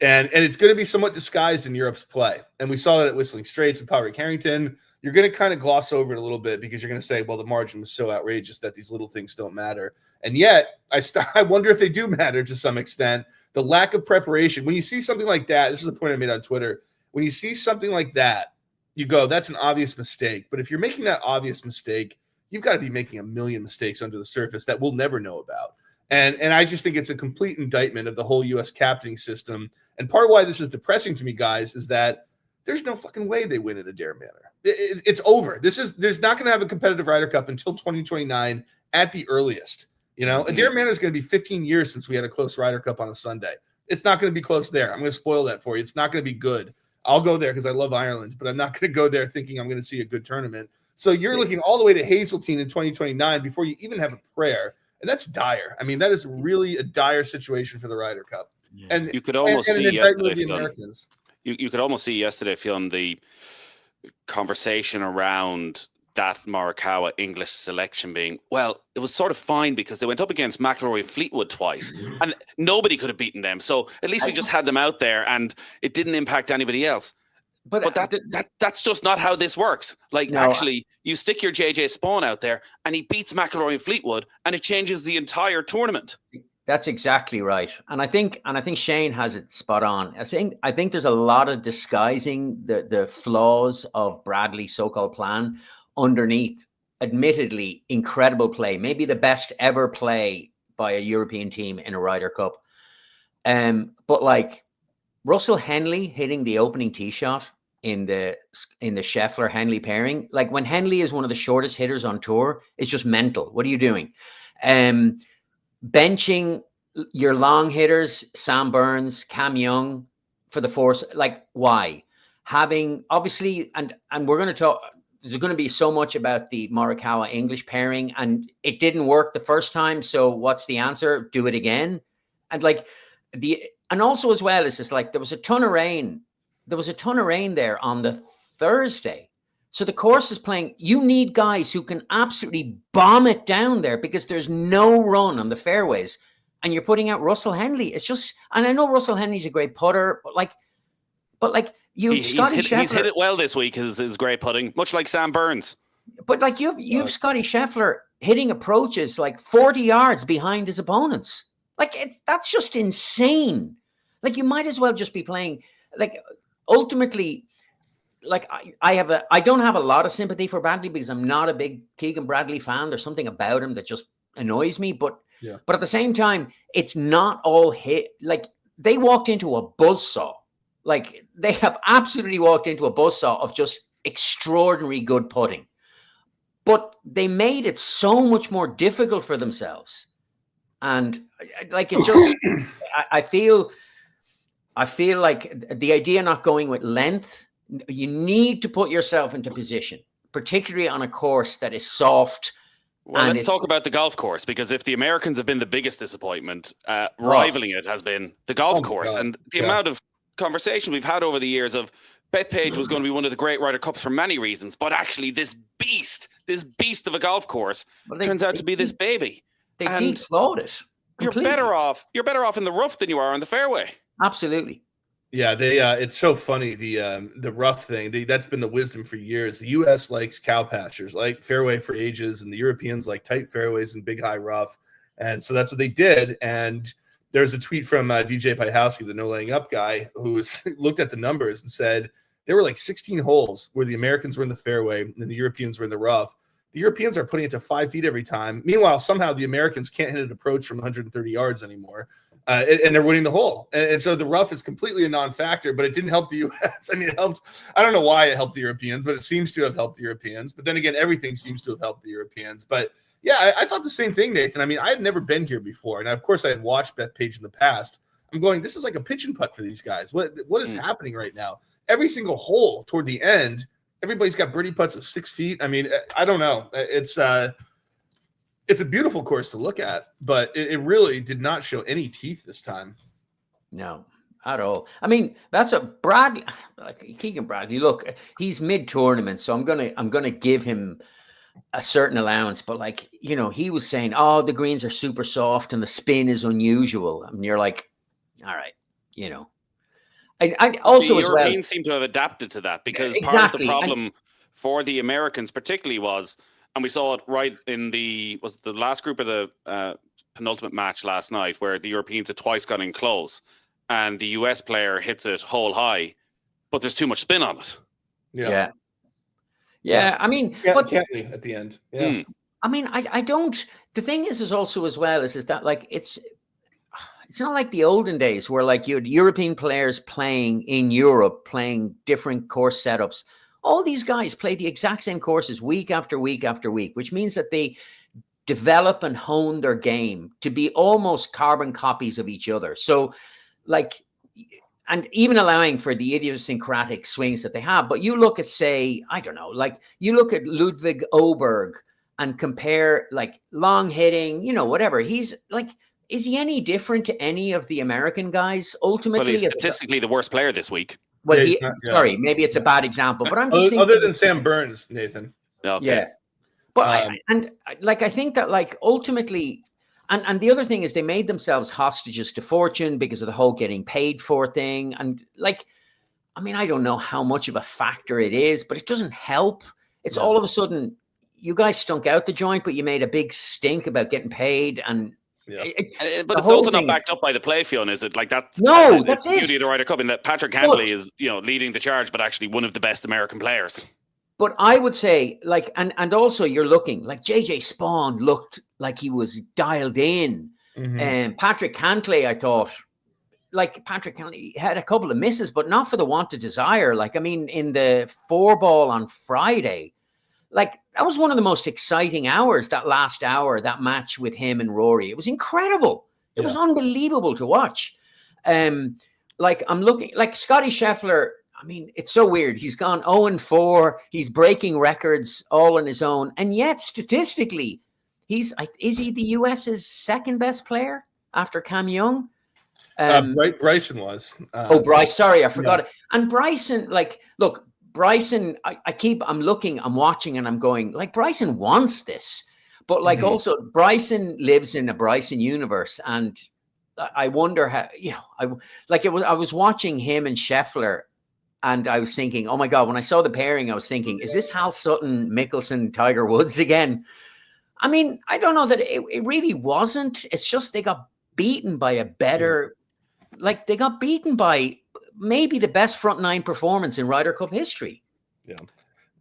Speaker 7: it's going to be somewhat disguised in Europe's play. And we saw that at Whistling Straits with Patrick Harrington. You're going to kind of gloss over it a little bit because you're going to say, well, the margin was so outrageous that these little things don't matter. And yet, I wonder if they do matter to some extent. The lack of preparation. When you see something like that, this is a point I made on Twitter. When you see something like that, you go, that's an obvious mistake. But if you're making that obvious mistake, you've got to be making a million mistakes under the surface that we'll never know about. And I just think it's a complete indictment of the whole U.S. captaining system. And part of why this is depressing to me, guys, is that there's no fucking way they win in Adair Manor. It's over. There's not going to have a competitive Ryder Cup until 2029 at the earliest. You know, Adair Manor is going to be 15 years since we had a close Ryder Cup on a Sunday. It's not going to be close there. I'm going to spoil that for you. It's not going to be good. I'll go there because I love Ireland, but I'm not going to go there thinking I'm going to see a good tournament. So you're looking all the way to Hazeltine in 2029 before you even have a prayer. And that's dire. I mean, that is really a dire situation for the Ryder Cup.
Speaker 5: Yeah.
Speaker 7: And
Speaker 5: you could almost
Speaker 7: and
Speaker 5: see yesterday,
Speaker 7: Americans.
Speaker 5: You could almost see yesterday, Fionn, the conversation around that Morikawa English selection being, well, it was sort of fine because they went up against McIlroy and Fleetwood twice and nobody could have beaten them. So at least we just had them out there and it didn't impact anybody else. But that's just not how this works. Like, no, actually, you stick your JJ Spawn out there and he beats McIlroy and Fleetwood and it changes the entire tournament.
Speaker 6: That's exactly right. And I think Shane has it spot on. I think there's a lot of disguising the flaws of Bradley's so-called plan underneath admittedly incredible play, maybe the best ever play by a European team in a Ryder Cup. But like Russell Henley hitting the opening tee shot in the Scheffler Henley pairing, like when Henley is one of the shortest hitters on tour, it's just mental. What are you doing? Benching your long hitters, Sam Burns, Cam Young for the force, like why? Having obviously, and we're going to talk, there's going to be so much about the Morikawa English pairing, and it didn't work the first time. So what's the answer? Do it again. And like and also as well, it's just like there was a ton of rain. There was a ton of rain there on the Thursday. So the course is playing. You need guys who can absolutely bomb it down there because there's no run on the fairways. And you're putting out Russell Henley. It's just, and I know Russell Henley's a great putter, but he's hit
Speaker 5: it well this week. His great putting, much like Sam Burns.
Speaker 6: But like you've Scotty Scheffler hitting approaches like 40 yards behind his opponents. Like that's just insane. Like you might as well just be playing. Like ultimately, like I don't have a lot of sympathy for Bradley because I'm not a big Keegan Bradley fan. There's something about him that just annoys me. But at the same time, it's not all hit. Like they walked into a buzzsaw. Like they have absolutely walked into a buzzsaw of just extraordinary good putting. But they made it so much more difficult for themselves. And like it's just I feel like the idea not going with length, you need to put yourself into position, particularly on a course that is soft.
Speaker 5: Well, let's talk about the golf course, because if the Americans have been the biggest disappointment, rivaling it has been the golf course. God. And the amount of conversation we've had over the years of Bethpage was going to be one of the great Ryder Cups for many reasons, but actually this beast of a golf course turns out to be this baby.
Speaker 6: They deflowed it completely.
Speaker 5: You're better off in the rough than you are on the fairway.
Speaker 6: Absolutely.
Speaker 7: Yeah, they it's so funny, the rough thing. That's been the wisdom for years. The US likes cow pastures, like fairway for ages, and the Europeans like tight fairways and big high rough. And so that's what they did. And there's a tweet from DJ Pyhowski, the no laying up guy, who looked at the numbers and said there were like 16 holes where the Americans were in the fairway and the Europeans were in the rough. The Europeans are putting it to 5 feet every time. Meanwhile, somehow the Americans can't hit an approach from 130 yards anymore. And they're winning the hole. And so the rough is completely a non-factor, but it didn't help the U.S. I mean, it helped. I don't know why it helped the Europeans, but it seems to have helped the Europeans. But then again, everything seems to have helped the Europeans. But yeah, I thought the same thing, Nathan. I mean, I had never been here before. And of course, I had watched Bethpage in the past. I'm going, this is like a pitch and putt for these guys. What is happening right now? Every single hole toward the end, everybody's got birdie putts of 6 feet. I mean, I don't know. It's a beautiful course to look at, but it really did not show any teeth this time.
Speaker 6: No. at all. I mean, that's a Bradley, like Keegan Bradley. Look, he's mid-tournament, so I'm gonna give him a certain allowance. But like, you know, he was saying, "Oh, the greens are super soft and the spin is unusual," and you're like, "All right, you know." I also
Speaker 5: the
Speaker 6: as well.
Speaker 5: Europeans seem to have adapted to that because part of the
Speaker 6: Exactly.
Speaker 5: problem for the Americans, particularly, was, and we saw it right in the last group of the penultimate match last night, where the Europeans had twice got in close, and the US player hits it hole high, but there's too much spin on it.
Speaker 6: Yeah. I mean,
Speaker 7: but Cantley at the end. Yeah.
Speaker 6: I mean, I don't. The thing is also as well is that like it's not like the olden days where like you had European players playing in Europe, playing different course setups. All these guys play the exact same courses week after week after week, which means that they develop and hone their game to be almost carbon copies of each other. So like, and even allowing for the idiosyncratic swings that they have. But you look at, say, I don't know, like you look at Ludwig Oberg and compare like long hitting, you know, whatever. He's like, is he any different to any of the American guys? Ultimately,
Speaker 5: Well, he's statistically the worst player this week.
Speaker 6: Well, sorry, maybe it's a bad example, but I'm just thinking,
Speaker 7: other than Sam Burns, Nathan.
Speaker 5: Okay.
Speaker 6: Yeah, but I think that like ultimately, and the other thing is they made themselves hostages to fortune because of the whole getting paid for thing, and like, I mean, I don't know how much of a factor it is, but it doesn't help. It's all of a sudden you guys stunk out the joint, but you made a big stink about getting paid, and.
Speaker 5: But it's also not backed up by the play, Fionn, is it? Like that's
Speaker 6: that's
Speaker 5: the beauty of the Ryder Cup, in that Patrick Cantley is, you know, leading the charge, but actually one of the best American players.
Speaker 6: But I would say, like, and also you're looking like JJ Spawn looked like he was dialed in, and Patrick Cantley, I thought, like Patrick Cantley had a couple of misses, but not for the want of desire. Like, I mean, in the 4-ball on Friday. Like, that was one of the most exciting hours, that last hour, that match with him and Rory. It was incredible. It was unbelievable to watch. Like, I'm looking, like Scotty Scheffler, I mean, it's so weird. He's gone 0-4. He's breaking records all on his own. And yet, statistically, is he the US's second best player after Cam Young?
Speaker 7: Bryson was.
Speaker 6: Bryce, sorry, I forgot it. And Bryson, like, look, Bryson, I'm watching and I'm going, like, Bryson wants this. But like also Bryson lives in a Bryson universe. And I wonder how, you know, I was watching him and Scheffler and I was thinking, oh my God, when I saw the pairing, I was thinking, is this Hal Sutton, Mickelson, Tiger Woods again? I mean, I don't know that it really wasn't. It's just they got beaten by a better, like they got beaten by maybe the best front nine performance in Ryder Cup history.
Speaker 7: Yeah.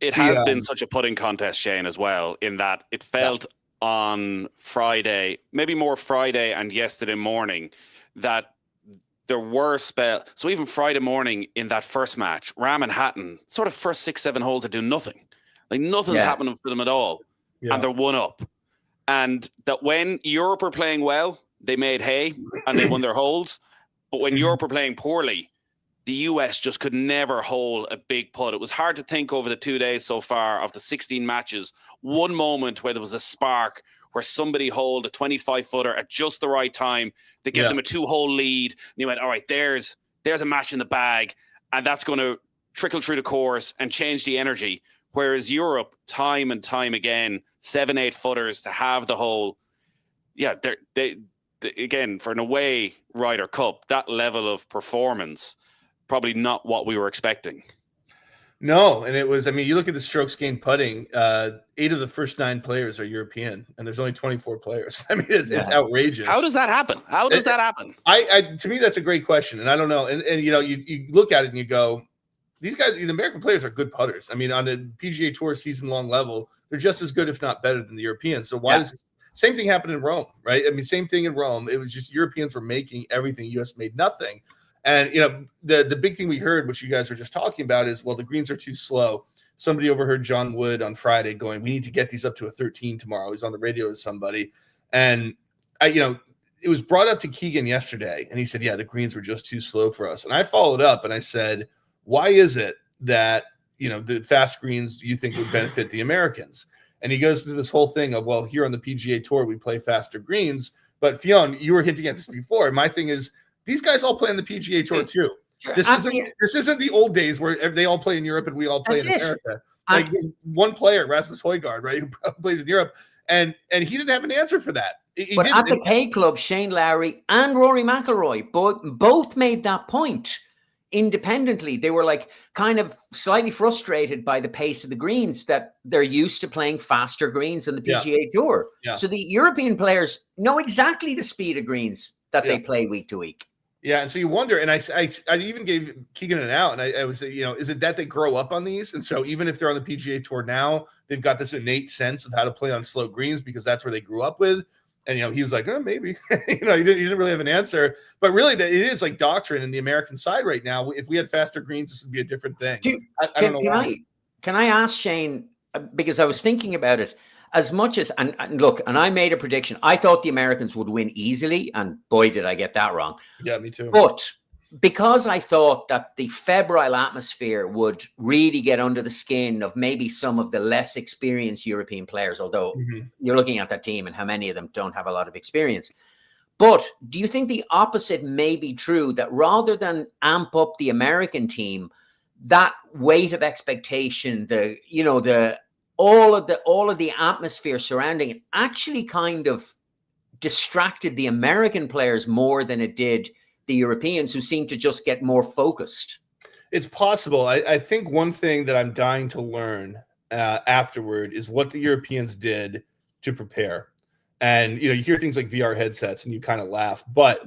Speaker 5: It has been such a putting contest, Shane, as well, in that it felt on Friday, maybe more Friday and yesterday morning, that there were spells. So even Friday morning in that first match, Ram and Hatton, sort of first 6-7 holes are doing nothing. Like nothing's happening for them at all. And they're 1-up. And that when Europe are playing well, they made hay and they won their holes. But when Europe were playing poorly, the US just could never hole a big putt. It was hard to think over the 2 days so far of the 16 matches, one moment where there was a spark, where somebody holed a 25-footer at just the right time to give them a 2-hole lead. And you went, all right, there's a match in the bag, and that's going to trickle through the course and change the energy. Whereas Europe, time and time again, 7-8 footers to have the hole. Yeah, they again, for an away Ryder Cup, that level of performance, probably not what we were expecting.
Speaker 7: No, and it was, I mean, you look at the strokes gained putting, 8 of the first 9 players are European, and there's only 24 players. I mean, it's outrageous.
Speaker 5: How does that happen?
Speaker 7: To me, that's a great question, and I don't know. And you know, you look at it and you go, these guys, the American players are good putters. I mean, on the PGA Tour season-long level, they're just as good, if not better, than the Europeans. So why does this? Same thing happened in Rome, right? I mean, same thing in Rome. It was just Europeans were making everything. U.S. made nothing. And, you know, the big thing we heard, which you guys were just talking about, is, well, the greens are too slow. Somebody overheard John Wood on Friday going, we need to get these up to a 13 tomorrow. He's on the radio with somebody. And, it was brought up to Keegan yesterday, and he said, yeah, the greens were just too slow for us. And I followed up, and I said, why is it that, the fast greens you think would benefit the Americans? And he goes into this whole thing of, well, here on the PGA Tour, we play faster greens. But, Fionn, you were hinting at this before. My thing is, These guys all play on the PGA Tour too.
Speaker 6: Sure.
Speaker 7: This isn't the old days where they all play in Europe and we all play in America. Like there's one player, Rasmus Højgaard, right, who plays in Europe, and he didn't have an answer for that.
Speaker 6: But at the K Club, Shane Lowry and Rory McIlroy both made that point independently. They were like kind of slightly frustrated by the pace of the greens, that they're used to playing faster greens on the PGA Tour. Yeah. So the European players know exactly the speed of greens that they play week to week.
Speaker 7: Yeah, and so you wonder, and I even gave Keegan an out, and I was, is it that they grow up on these? And so even if they're on the PGA Tour now, they've got this innate sense of how to play on slow greens because that's where they grew up with. And, he was like, oh, maybe, he didn't really have an answer. But really, it is like doctrine in the American side right now. If we had faster greens, this would be a different thing. I don't know why.
Speaker 6: Can I ask Shane, because I was thinking about it, as much as, and look, and I made a prediction. I thought the Americans would win easily, and boy, did I get that wrong.
Speaker 7: Yeah, me too.
Speaker 6: But because I thought that the febrile atmosphere would really get under the skin of maybe some of the less experienced European players, although you're looking at that team and how many of them don't have a lot of experience. But do you think the opposite may be true, that rather than amp up the American team, that weight of expectation, all of the atmosphere surrounding it actually kind of distracted the American players more than it did the Europeans, who seem to just get more focused?
Speaker 7: It's possible. I think one thing that I'm dying to learn afterward is what the Europeans did to prepare. And, you hear things like VR headsets and you kind of laugh, but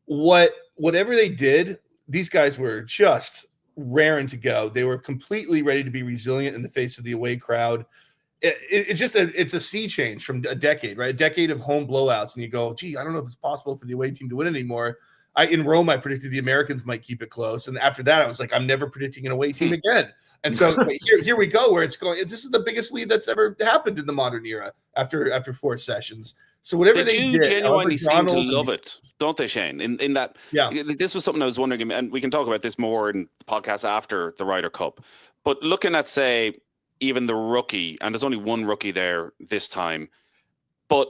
Speaker 7: whatever they did, these guys were just raring to go. They were completely ready to be resilient in the face of the away crowd. It's a sea change from a decade, right? A decade of home blowouts. And you go, gee, I don't know if it's possible for the away team to win anymore. In Rome, I predicted the Americans might keep it close. And after that, I was like, I'm never predicting an away team again. And so here we go, where it's going. This is the biggest lead that's ever happened in the modern era after 4 sessions. So whatever they did,
Speaker 5: genuinely seem to love it, don't they, Shane? In that, this was something I was wondering, and we can talk about this more in the podcast after the Ryder Cup. But looking at, say, even the rookie, and there's only one rookie there this time, but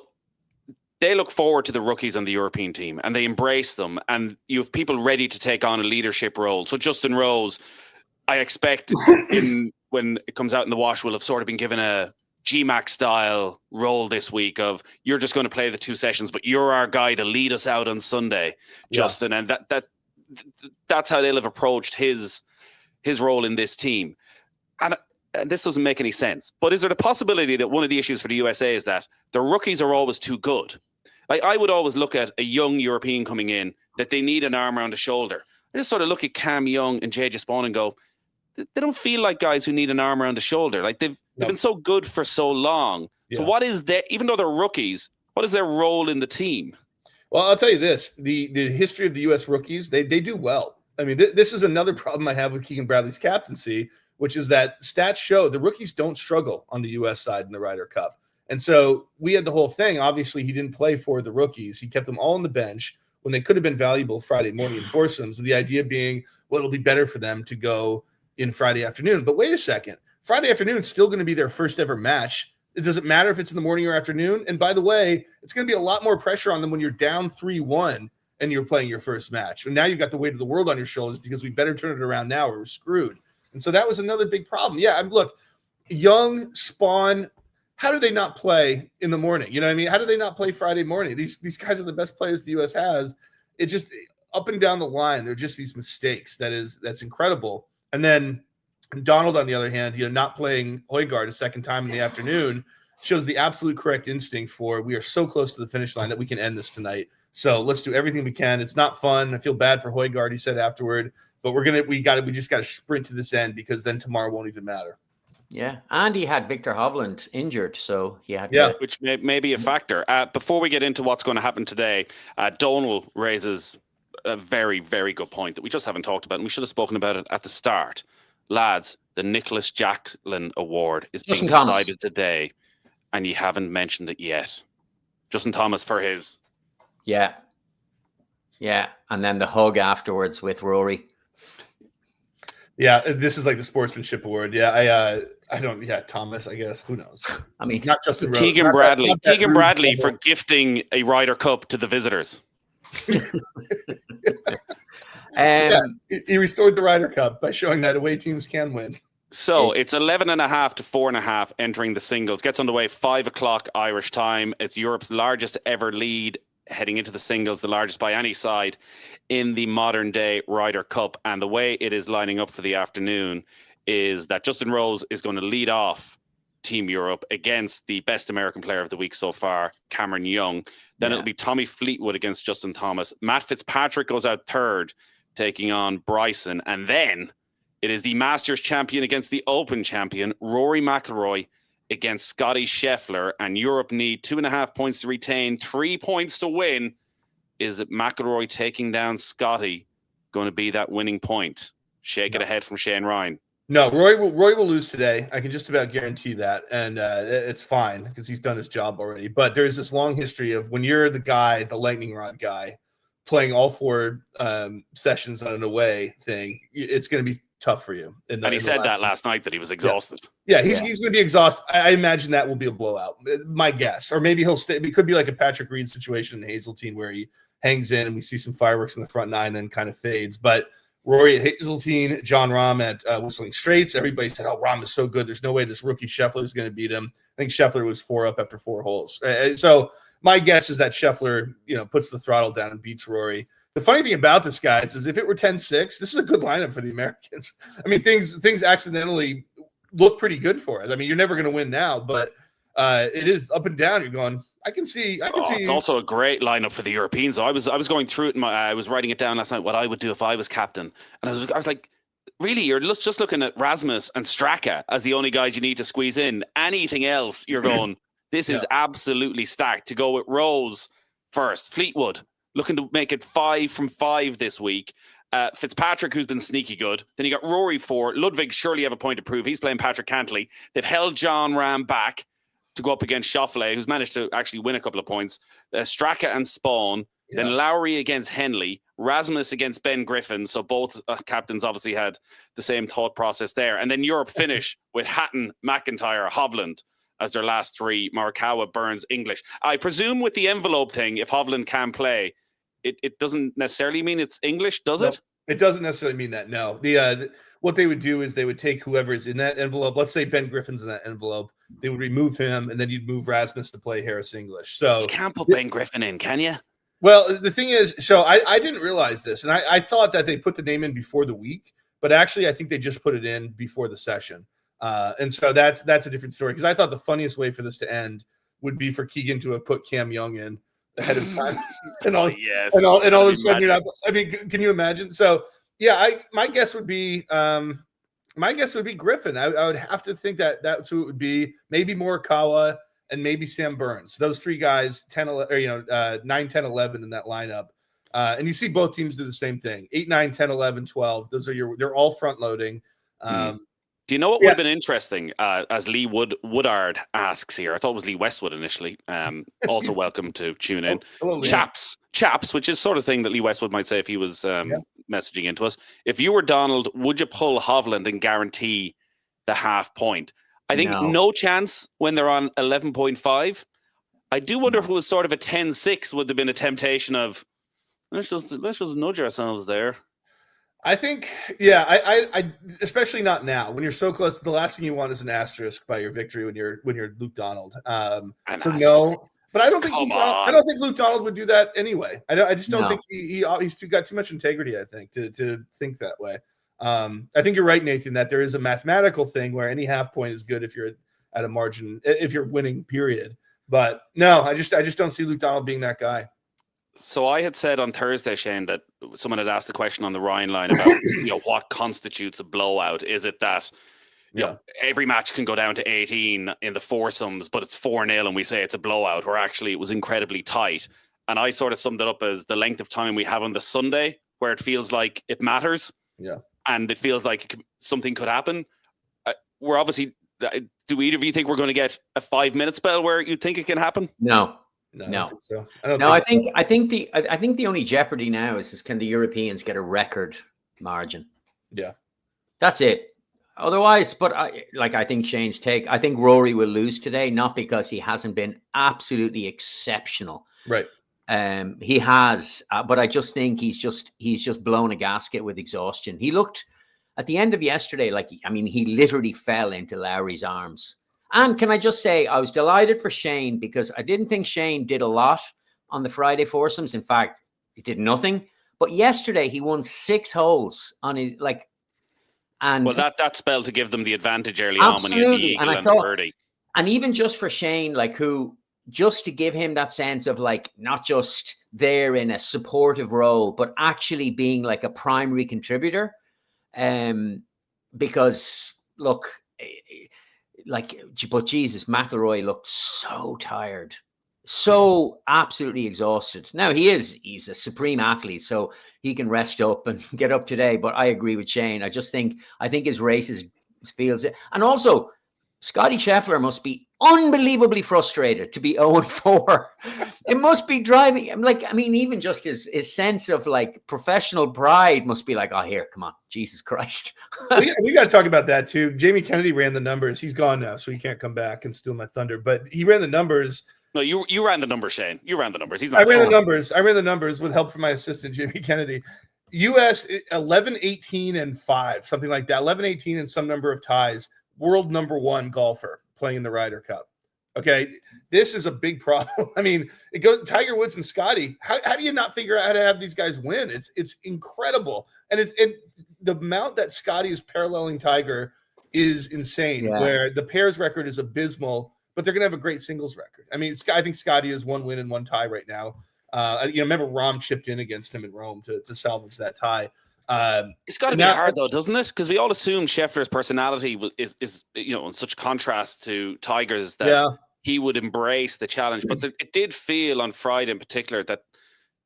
Speaker 5: they look forward to the rookies on the European team and they embrace them, and you have people ready to take on a leadership role. So Justin Rose, I expect when it comes out in the wash, will have sort of been given a GMAC style role this week of, you're just going to play the 2 sessions, but you're our guy to lead us out on Sunday, Justin. And that's how they'll have approached his role in this team. And this doesn't make any sense. But is there the possibility that one of the issues for the USA is that the rookies are always too good? Like, I would always look at a young European coming in, that they need an arm around the shoulder. I just sort of look at Cam Young and JJ Spawn and go, they don't feel like guys who need an arm around the shoulder. Like they've been so good for so long. Yeah. So what is even though they're rookies, what is their role in the team?
Speaker 7: Well, I'll tell you this, the history of the U.S. rookies, they do well. I mean, this is another problem I have with Keegan Bradley's captaincy, which is that stats show the rookies don't struggle on the U.S. side in the Ryder Cup. And so we had the whole thing. Obviously, he didn't play for the rookies. He kept them all on the bench when they could have been valuable Friday morning in foursomes, with the idea being, well, it'll be better for them to go in Friday afternoon. But wait a second. Friday afternoon is still going to be their first ever match. It doesn't matter if it's in the morning or afternoon. And by the way, it's going to be a lot more pressure on them when you're down 3-1 and you're playing your first match. And now you've got the weight of the world on your shoulders because we better turn it around now or we're screwed. And so that was another big problem. Yeah, look, Young, Spawn, how do they not play in the morning? You know what I mean? How do they not play Friday morning? These guys are the best players the U.S. has. It just up and down the line, they're just these mistakes. That's incredible. And then Donald, on the other hand, not playing Højgaard a second time in the afternoon shows the absolute correct instinct for, we are so close to the finish line that we can end this tonight. So let's do everything we can. It's not fun. I feel bad for Højgaard, he said afterward, but we just got to sprint to this end, because then tomorrow won't even matter.
Speaker 6: Yeah, and he had Victor Hovland injured, so he had
Speaker 5: which may be a factor. Before we get into what's going to happen today, Donal raises a very, very good point that we just haven't talked about, and we should have spoken about it at the start. Lads, the Nicholas Jacklin Award is being decided today, and you haven't mentioned it yet. Justin Thomas for his.
Speaker 6: Yeah, and then the hug afterwards with Rory.
Speaker 7: Yeah, this is like the sportsmanship award. Yeah, I don't. Yeah, Thomas, I guess. Who knows?
Speaker 6: I mean,
Speaker 7: not Justin Rose.
Speaker 5: Keegan Bradley. Keegan Bradley for gifting a Ryder Cup to the visitors.
Speaker 7: He restored the Ryder Cup by showing that away teams can win.
Speaker 5: So it's 11.5 to 4.5 entering the singles. Gets underway 5 o'clock Irish time. It's Europe's largest ever lead heading into the singles, the largest by any side in the modern day Ryder Cup. And the way it is lining up for the afternoon is that Justin Rose is going to lead off Team Europe against the best American player of the week so far, Cameron Young. Then it'll be Tommy Fleetwood against Justin Thomas. Matt Fitzpatrick goes out third, taking on Bryson. And then it is the Masters champion against the Open champion, Rory McIlroy, against Scotty Scheffler. And Europe need 2.5 points to retain, 3 points to win. Is McIlroy taking down Scotty going to be that winning point? Shake it ahead from Shane Ryan.
Speaker 7: No, Roy will lose today. I can just about guarantee that. And it's fine because he's done his job already. But there's this long history of when you're the guy, the lightning rod guy, playing all 4 sessions on an away thing, it's going to be tough for you.
Speaker 5: And he said that last night that he was exhausted.
Speaker 7: Yeah, he's going to be exhausted. I imagine that will be a blowout, my guess. Or maybe he'll stay. It could be like a Patrick Reed situation in Hazeltine where he hangs in and we see some fireworks in the front 9 and kind of fades. But Rory at Hazeltine, John Rahm at Whistling Straits. Everybody said, oh, Rahm is so good. There's no way this rookie Scheffler is going to beat him. I think Scheffler was 4 up after 4 holes. So my guess is that Scheffler, puts the throttle down and beats Rory. The funny thing about this, guys, is if it were 10-6, this is a good lineup for the Americans. I mean, things accidentally look pretty good for us. I mean, you're never going to win now, but it is up and down. You're going, I can see.
Speaker 5: It's also a great lineup for the Europeans. I was going through it. I was writing it down last night. What I would do if I was captain, and I was like, really, you're just looking at Rasmus and Straka as the only guys you need to squeeze in. Anything else, you're going, this is absolutely stacked. To go with Rose first, Fleetwood looking to make it 5 from 5 this week. Fitzpatrick, who's been sneaky good. Then you got Rory 4. Ludwig surely have a point to prove. He's playing Patrick Cantley. They've held John Rahm back to go up against Schauffele, who's managed to actually win a couple of points. Straka and Spawn. Yeah. Then Lowry against Henley. Rasmus against Ben Griffin. So both captains obviously had the same thought process there. And then Europe finish with Hatton, McIntyre, Hovland as their last 3. Morikawa, Burns, English. I presume with the envelope thing, if Hovland can play, it doesn't necessarily mean it's English, does it?
Speaker 7: It doesn't necessarily mean that, no. What they would do is they would take whoever is in that envelope. Let's say Ben Griffin's in that envelope. They would remove him, and then you'd move Rasmus to play Harris English. So
Speaker 5: you can't put Ben Griffin in, can you?
Speaker 7: Well, the thing is, so I didn't realize this, and I thought that they put the name in before the week, but actually I think they just put it in before the session. And so that's a different story, because I thought the funniest way for this to end would be for Keegan to have put Cam Young in ahead of time. and all of a sudden, you're not, I mean, can you imagine? So yeah, my guess would be Griffin. I would have to think that's who it would be. Maybe Morikawa and maybe Sam Burns. Those 3 guys, 9, 10, 11 in that lineup. And you see both teams do the same thing. 8, 9, 10, 11, 12. Those are they're all front loading.
Speaker 5: Do you know what would have been interesting? As Lee Woodard asks here, I thought it was Lee Westwood initially. Also welcome to tune in.
Speaker 7: Hello,
Speaker 5: Chaps, which is sort of thing that Lee Westwood might say if he was messaging into us. If you were Donald, would you pull Hovland and guarantee the half point? I think no chance when they're on 11.5. I do wonder if it was sort of a 10-6, would have been a temptation of let's just nudge ourselves there.
Speaker 7: I think, yeah, I especially not now when you're so close. The last thing you want is an asterisk by your victory when you're Luke Donald. So no, but I don't think Luke Donald would do that anyway. I just don't think he's got too much integrity. I think to think that way. I think you're right, Nathan, that there is a mathematical thing where any half point is good if you're at a margin, if you're winning, period. But no, I just don't see Luke Donald being that guy.
Speaker 5: So I had said on Thursday, Shane, that someone had asked the question on the Ryan line about what constitutes a blowout. Is it that every match can go down to 18 in the foursomes, but it's 4-0 and we say it's a blowout, where actually it was incredibly tight? And I sort of summed it up as the length of time we have on the Sunday where it feels like it matters. Yeah. And it feels like something could happen. We're obviously, do either of you think we're going to get a 5-minute spell where you think it can happen?
Speaker 6: No.
Speaker 7: I don't think so.
Speaker 6: I think the only jeopardy now is can the Europeans get a record margin?
Speaker 7: Yeah,
Speaker 6: that's it. Otherwise, but I think Shane's take. I think Rory will lose today, not because he hasn't been absolutely exceptional,
Speaker 7: right?
Speaker 6: He has, but I just think he's just blown a gasket with exhaustion. He looked at the end of yesterday he literally fell into Lowry's arms. And can I just say, I was delighted for Shane because I didn't think Shane did a lot on the Friday foursomes. In fact, he did nothing. But yesterday he won 6 holes on his and
Speaker 5: well, that spell to give them the advantage early on when he had the eagle and the birdie.
Speaker 6: And even just for Shane, who just to give him that sense of not just there in a supportive role, but actually being a primary contributor. Because look. But Jesus, McIlroy looked so tired, so absolutely exhausted. Now he's a supreme athlete, so he can rest up and get up today. But I agree with Shane. I think his races feels it. And also Scotty Scheffler must be unbelievably frustrated to be 0-4. It must be driving him. Even just his sense of professional pride must be oh, here, come on, Jesus Christ.
Speaker 7: we got to talk about that too. Jamie Kennedy ran the numbers. He's gone now, so he can't come back and steal my thunder. But he ran the numbers.
Speaker 5: No, you ran the numbers, Shane. You ran the numbers.
Speaker 7: I ran the numbers with help from my assistant, Jamie Kennedy. U.S. 11-18-5, something like that. 11-18 and some number of ties. World number 1 golfer playing in the Ryder Cup. Okay, this is a big problem. It goes Tiger Woods and Scotty. How do you not figure out how to have these guys win? It's incredible, and the amount that Scotty is paralleling Tiger is insane. Yeah. Where the pairs record is abysmal, but they're gonna have a great singles record. I think Scotty has 1 win and 1 tie right now. Remember Rahm chipped in against him in Rome to salvage that tie.
Speaker 5: It's got to be hard though, doesn't it? Because we all assume Scheffler's personality is in such contrast to Tiger's that he would embrace the challenge. But it did feel on Friday in particular that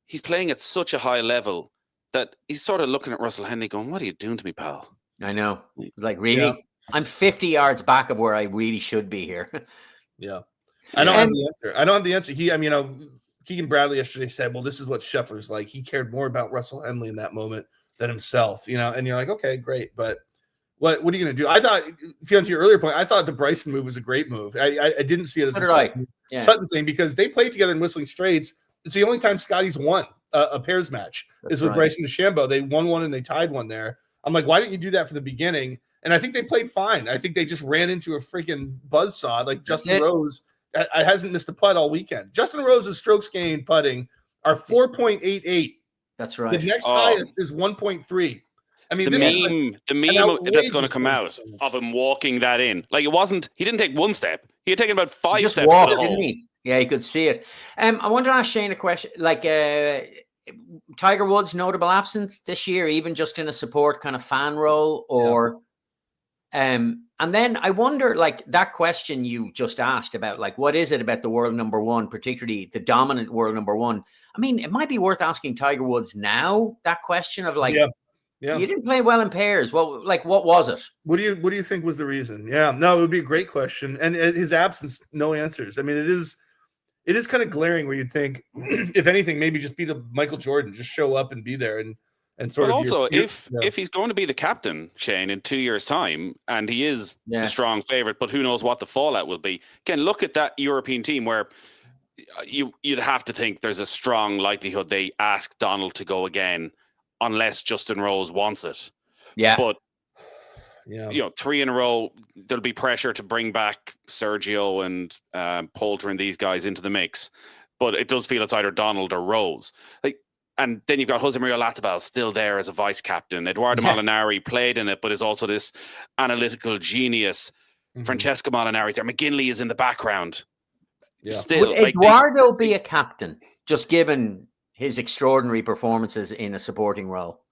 Speaker 5: he's playing at such a high level that he's sort of looking at Russell Henley going, "What are you doing to me, pal?"
Speaker 6: I know, really. Yeah. I'm 50 yards back of where I really should be here.
Speaker 7: Yeah, I don't have the answer. Keegan Bradley yesterday said, "Well, this is what Scheffler's like. He cared more about Russell Henley in that moment than himself," and you're like, okay, great, but what are you going to do? I thought, to your earlier point, I thought the Bryson move was a great move. I didn't see it as a Sutton thing because they played together in Whistling Straits. It's the only time Scotty's won a pairs match is with Bryson DeChambeau. They won 1 and they tied 1 there. I'm like, why didn't you do that from the beginning? And I think they played fine. I think they just ran into a freaking buzzsaw. Justin Rose hasn't missed a putt all weekend. Justin Rose's strokes gained putting are 4.88.
Speaker 6: That's right.
Speaker 7: The next highest is 1.3.
Speaker 5: The meme that's going to come out of him walking that in, he didn't take 1 step. He had taken about 5 steps.
Speaker 6: Walked, didn't he? Yeah, he could see it. I want to ask Shane a question. Tiger Woods' notable absence this year, even just in a support kind of fan role, or and then I wonder, that question you just asked about, what is it about the world number 1, particularly the dominant world number 1? It might be worth asking Tiger Woods now that question of you didn't play well in pairs. What was it? What
Speaker 7: do you think was the reason? Yeah, no, it would be a great question. And his absence, no answers. It is kind of glaring where you'd think, if anything, maybe just be the Michael Jordan, just show up and be there and sort of.
Speaker 5: Also, if he's going to be the captain, Shane, in 2 years' time, and he is the strong favorite, but who knows what the fallout will be. Again, look at that European team where you'd have to think there's a strong likelihood they ask Donald to go again, unless Justin Rose wants it.
Speaker 6: Yeah.
Speaker 5: But 3 in a row, there'll be pressure to bring back Sergio and Poulter and these guys into the mix. But it does feel it's either Donald or Rose. And then you've got Jose Maria Latibal still there as a vice captain. Eduardo Molinari played in it, but is also this analytical genius. Francesco Molinari's there. McGinley is in the background.
Speaker 6: Yeah. Still, would Eduardo be a captain, just given his extraordinary performances in a supporting role?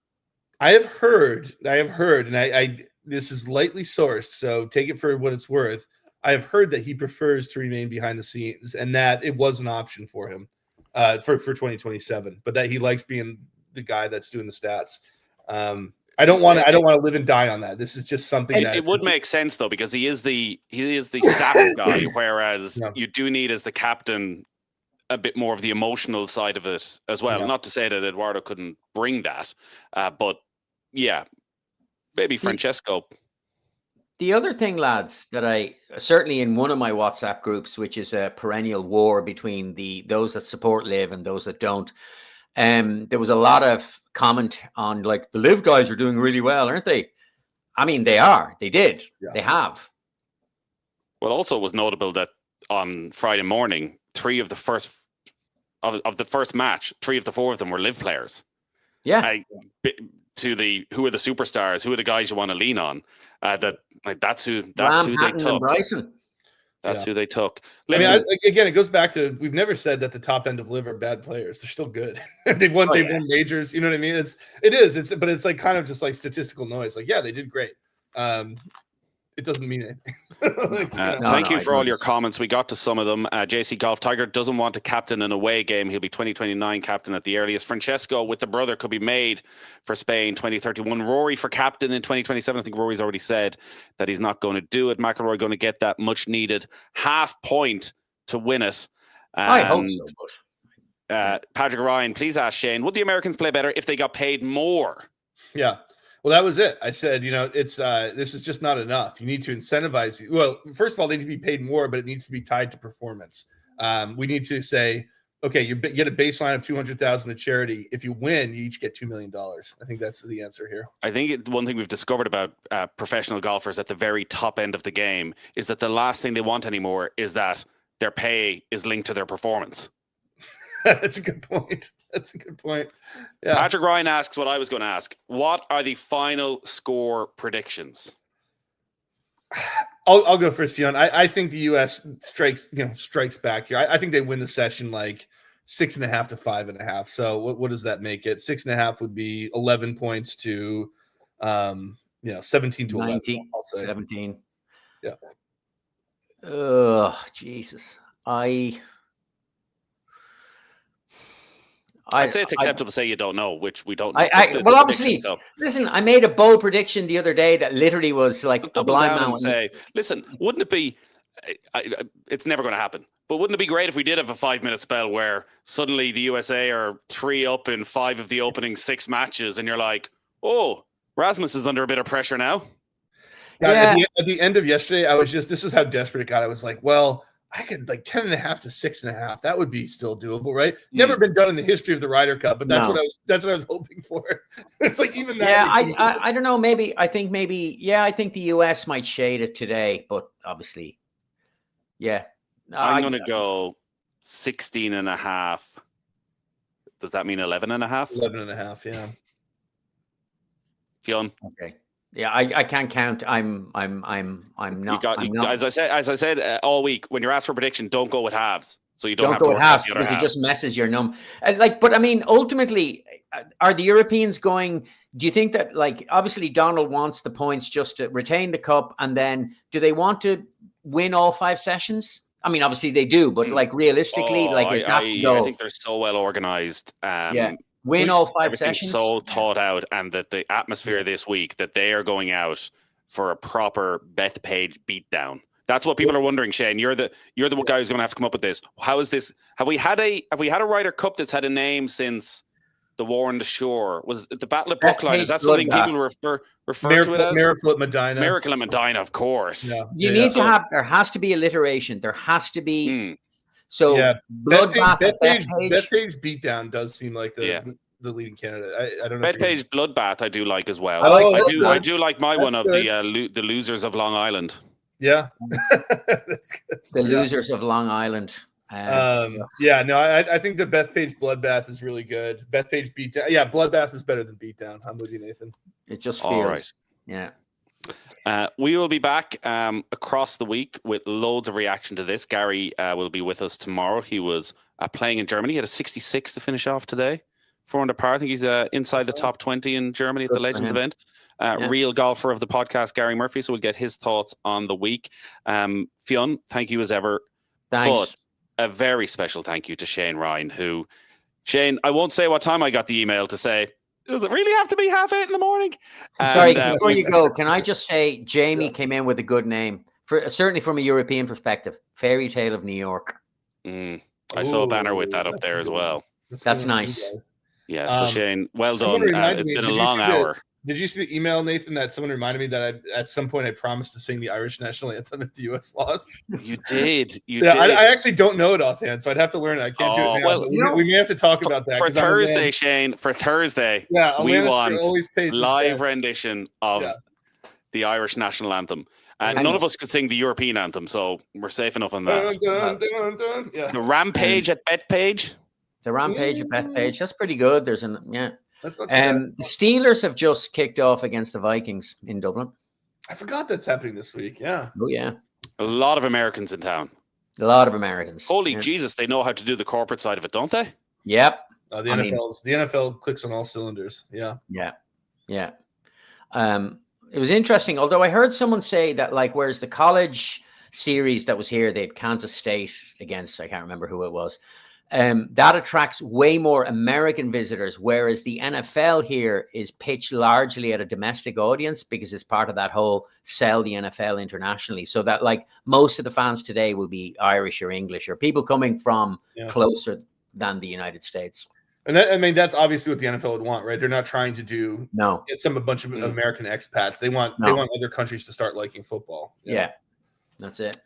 Speaker 7: I have heard, and I this is lightly sourced, so take it for what it's worth. I have heard that he prefers to remain behind the scenes, and that it was an option for him for 2027, but that he likes being the guy that's doing the stats. I don't want to live and die on that. This is just something that
Speaker 5: it would make sense though, because he is the stat guy, whereas you do need as the captain a bit more of the emotional side of it as well. Yeah. Not to say that Eduardo couldn't bring that, but maybe Francesco.
Speaker 6: The other thing, lads, that I certainly in one of my WhatsApp groups, which is a perennial war between those that support Liv and those that don't, there was a lot of comment on like the Liv guys are doing really well, aren't they? I mean, they are. They did.
Speaker 7: Yeah.
Speaker 6: They have.
Speaker 5: Well, also it was notable that on Friday morning, three of the first match, 3 of the 4 of them were Liv players.
Speaker 6: Yeah.
Speaker 5: Who are the superstars? Who are the guys you want to lean on? That's who they
Speaker 6: Hatton
Speaker 5: took.
Speaker 6: and Bryson.
Speaker 5: That's who they took.
Speaker 7: Listen, I mean, again, it goes back to we've never said that the top end of Liv are bad players. They're still good. They've won majors. You know what I mean? But it's like kind of just like statistical noise. Like, yeah, they did great. It doesn't mean anything.
Speaker 5: Thank you for all your comments. We got to some of them. JC Golf Tiger doesn't want to captain an away game. He'll be 2029 captain at the earliest. Francesco with the brother could be made for Spain 2031. Rory for captain in 2027. I think Rory's already said that he's not going to do it. McIlroy going to get that much needed half point to win it.
Speaker 6: I hope so.
Speaker 5: Patrick Ryan, please ask Shane, would the Americans play better if they got paid more?
Speaker 7: Yeah. Well, that was it. I said, it's this is just not enough. You need to incentivize. Well, first of all, they need to be paid more, but it needs to be tied to performance. We need to say, okay, you get a baseline of $200,000 to charity. If you win, you each get $2 million. I think that's the answer here.
Speaker 5: I think one thing we've discovered about professional golfers at the very top end of the game is that the last thing they want anymore is that their pay is linked to their performance.
Speaker 7: That's a good point. Yeah.
Speaker 5: Patrick Ryan asks what I was going to ask. What are the final score predictions?
Speaker 7: I'll go first, Fionn. I think the U.S. strikes back here. I think they win the session like 6.5 to 5.5. So what does that make it? 6.5 would be 11 points to 17 to 11.
Speaker 6: 19,
Speaker 7: I'll say
Speaker 6: 17.
Speaker 7: Yeah.
Speaker 6: Oh, Jesus.
Speaker 5: I'd say it's acceptable to say you don't know, which we don't know.
Speaker 6: Well, obviously, listen, I made a bold prediction the other day that literally was like a blind man.
Speaker 5: Say, listen, wouldn't it be, it's never going to happen, but wouldn't it be great if we did have a 5-minute spell where suddenly the USA are 3 up in 5 of the opening 6 matches and you're like, oh, Rasmus is under a bit of pressure now.
Speaker 7: God, at the end of yesterday, this is how desperate it got. I was like, well, I could like 10.5 to 6.5. That would be still doable, right? Never been done in the history of the Ryder Cup, but that's what I was hoping for. It's like even that.
Speaker 6: Yeah, I don't know. I think the US might shade it today, but obviously, yeah.
Speaker 5: I'm going to go 16.5. Does that mean 11.5?
Speaker 7: 11.5, yeah.
Speaker 5: Fionn?
Speaker 6: Okay. Yeah, I can't count. I'm not.
Speaker 5: As I said all week, when you're asked for a prediction, don't go with halves. So you don't have
Speaker 6: go
Speaker 5: to
Speaker 6: with
Speaker 5: work
Speaker 6: halves
Speaker 5: out the other
Speaker 6: because
Speaker 5: half.
Speaker 6: it just messes your num. But I mean, ultimately, are the Europeans going? Do you think that obviously Donald wants the points just to retain the cup, and then do they want to win all 5 sessions? I mean, obviously they do, but realistically, is that the goal?
Speaker 5: I think they're so well organized.
Speaker 6: Win all 5 sessions.
Speaker 5: So thought out, and that the atmosphere this week that they are going out for a proper Bethpage beatdown. That's what people are wondering. Shane, you're the guy who's going to have to come up with this. How is this? Have we had a Ryder Cup that's had a name since the War on the Shore? Was it the Battle of Brookline? Is that something people refer to it as?
Speaker 7: Miracle at Medina.
Speaker 5: Miracle at Medina, of course.
Speaker 7: Yeah.
Speaker 6: You need to have. There has to be alliteration. There has to be. So Bloodbath at
Speaker 7: Bethpage beatdown does seem like the leading candidate. I don't know.
Speaker 5: Bethpage Bloodbath I do like as well. I do like my one of the losers of Long Island.
Speaker 7: Yeah.
Speaker 6: The losers of Long Island.
Speaker 7: I think the Bethpage Bloodbath is really good. Bethpage beatdown. Yeah, Bloodbath is better than beatdown. I'm with you, Nathan.
Speaker 6: It just feels.
Speaker 5: All right.
Speaker 6: Yeah.
Speaker 5: We will be back across the week with loads of reaction to this. Gary will be with us tomorrow. He was playing in Germany. He had a 66 to finish off today. 400 par. I think he's inside the top 20 in Germany at the Legends event. Real golfer of the podcast, Gary Murphy. So we'll get his thoughts on the week. Fionn, thank you as ever.
Speaker 6: Thanks.
Speaker 5: But a very special thank you to Shane Ryan, who, Shane, I won't say what time I got the email to say, does it really have to be 8:30 in the morning?
Speaker 6: Sorry, before you go, can I just say Jamie came in with a good name, certainly from a European perspective. Fairy Tale of New York.
Speaker 5: I saw a banner with that up there as well.
Speaker 6: That's nice.
Speaker 5: Yeah, so Shane, well done. It's been a long hour.
Speaker 7: Did you see the email, Nathan, that someone reminded me that at some point I promised to sing the Irish national anthem if the U.S. lost?
Speaker 5: You did. You
Speaker 7: Yeah,
Speaker 5: did.
Speaker 7: I actually don't know it offhand, so I'd have to learn it. I can't do it now.
Speaker 5: Well,
Speaker 7: But we may have to talk about that.
Speaker 5: For
Speaker 7: 'cause I'm a man-
Speaker 5: Thursday, Shane, for Thursday,
Speaker 7: Yeah, a
Speaker 5: we
Speaker 7: Lannister
Speaker 5: want
Speaker 7: always pays his
Speaker 5: live
Speaker 7: debts.
Speaker 5: rendition of
Speaker 7: Yeah.
Speaker 5: the Irish national anthem. And
Speaker 6: And-
Speaker 5: none of us could sing the European anthem, so we're safe enough on that.
Speaker 7: Dun, dun, dun. Yeah,
Speaker 5: The Rampage at Betpage.
Speaker 6: The Rampage at Bethpage. That's pretty good. There's an
Speaker 7: that's not too bad.
Speaker 6: The Steelers have just kicked off against the Vikings in Dublin.
Speaker 7: I forgot that's happening this week. Yeah.
Speaker 6: Oh yeah,
Speaker 5: A lot of Americans in town.
Speaker 6: a lot of Americans.
Speaker 5: Holy
Speaker 6: yeah.
Speaker 5: Jesus, they know how to do the corporate side of it, don't they?
Speaker 6: Yep.
Speaker 7: The
Speaker 6: I mean-
Speaker 7: NFL clicks on all cylinders. Yeah.
Speaker 6: Yeah. It was interesting, although I heard someone say that, like, whereas the college series that was here, they had Kansas State against, I can't remember who it was, that attracts way more American visitors, whereas the NFL here is pitched largely at a domestic audience because it's part of that whole sell the NFL internationally. So that, like, most of the fans today will be Irish or English or people coming from closer than the United States.
Speaker 7: And that, I mean, that's obviously what the NFL would want, right? They're not trying to do get a bunch of American expats. They want other countries to start liking football.
Speaker 6: Yeah, that's it.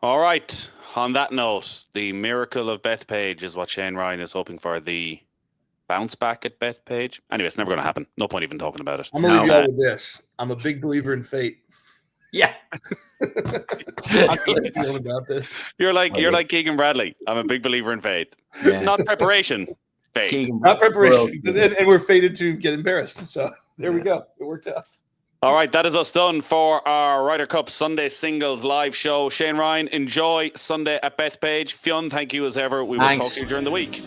Speaker 5: All right. On that note, the miracle of Bethpage is what Shane Ryan is hoping for. The bounce back at Bethpage. Anyway, it's never going to happen. No point even talking about it.
Speaker 7: I'm going to leave you all with this. I'm a big believer in fate.
Speaker 6: Yeah.
Speaker 7: How do you feel about this?
Speaker 5: You're like Keegan Bradley. I'm a big believer in faith.
Speaker 6: Yeah.
Speaker 5: Not preparation. Faith.
Speaker 7: Not preparation. And we're fated to get embarrassed. So there we go. It worked out.
Speaker 5: All right, that is us done for our Ryder Cup Sunday Singles live show. Shane Ryan, enjoy Sunday at Bethpage. Fionn, thank you as ever. We will talk to you during the week.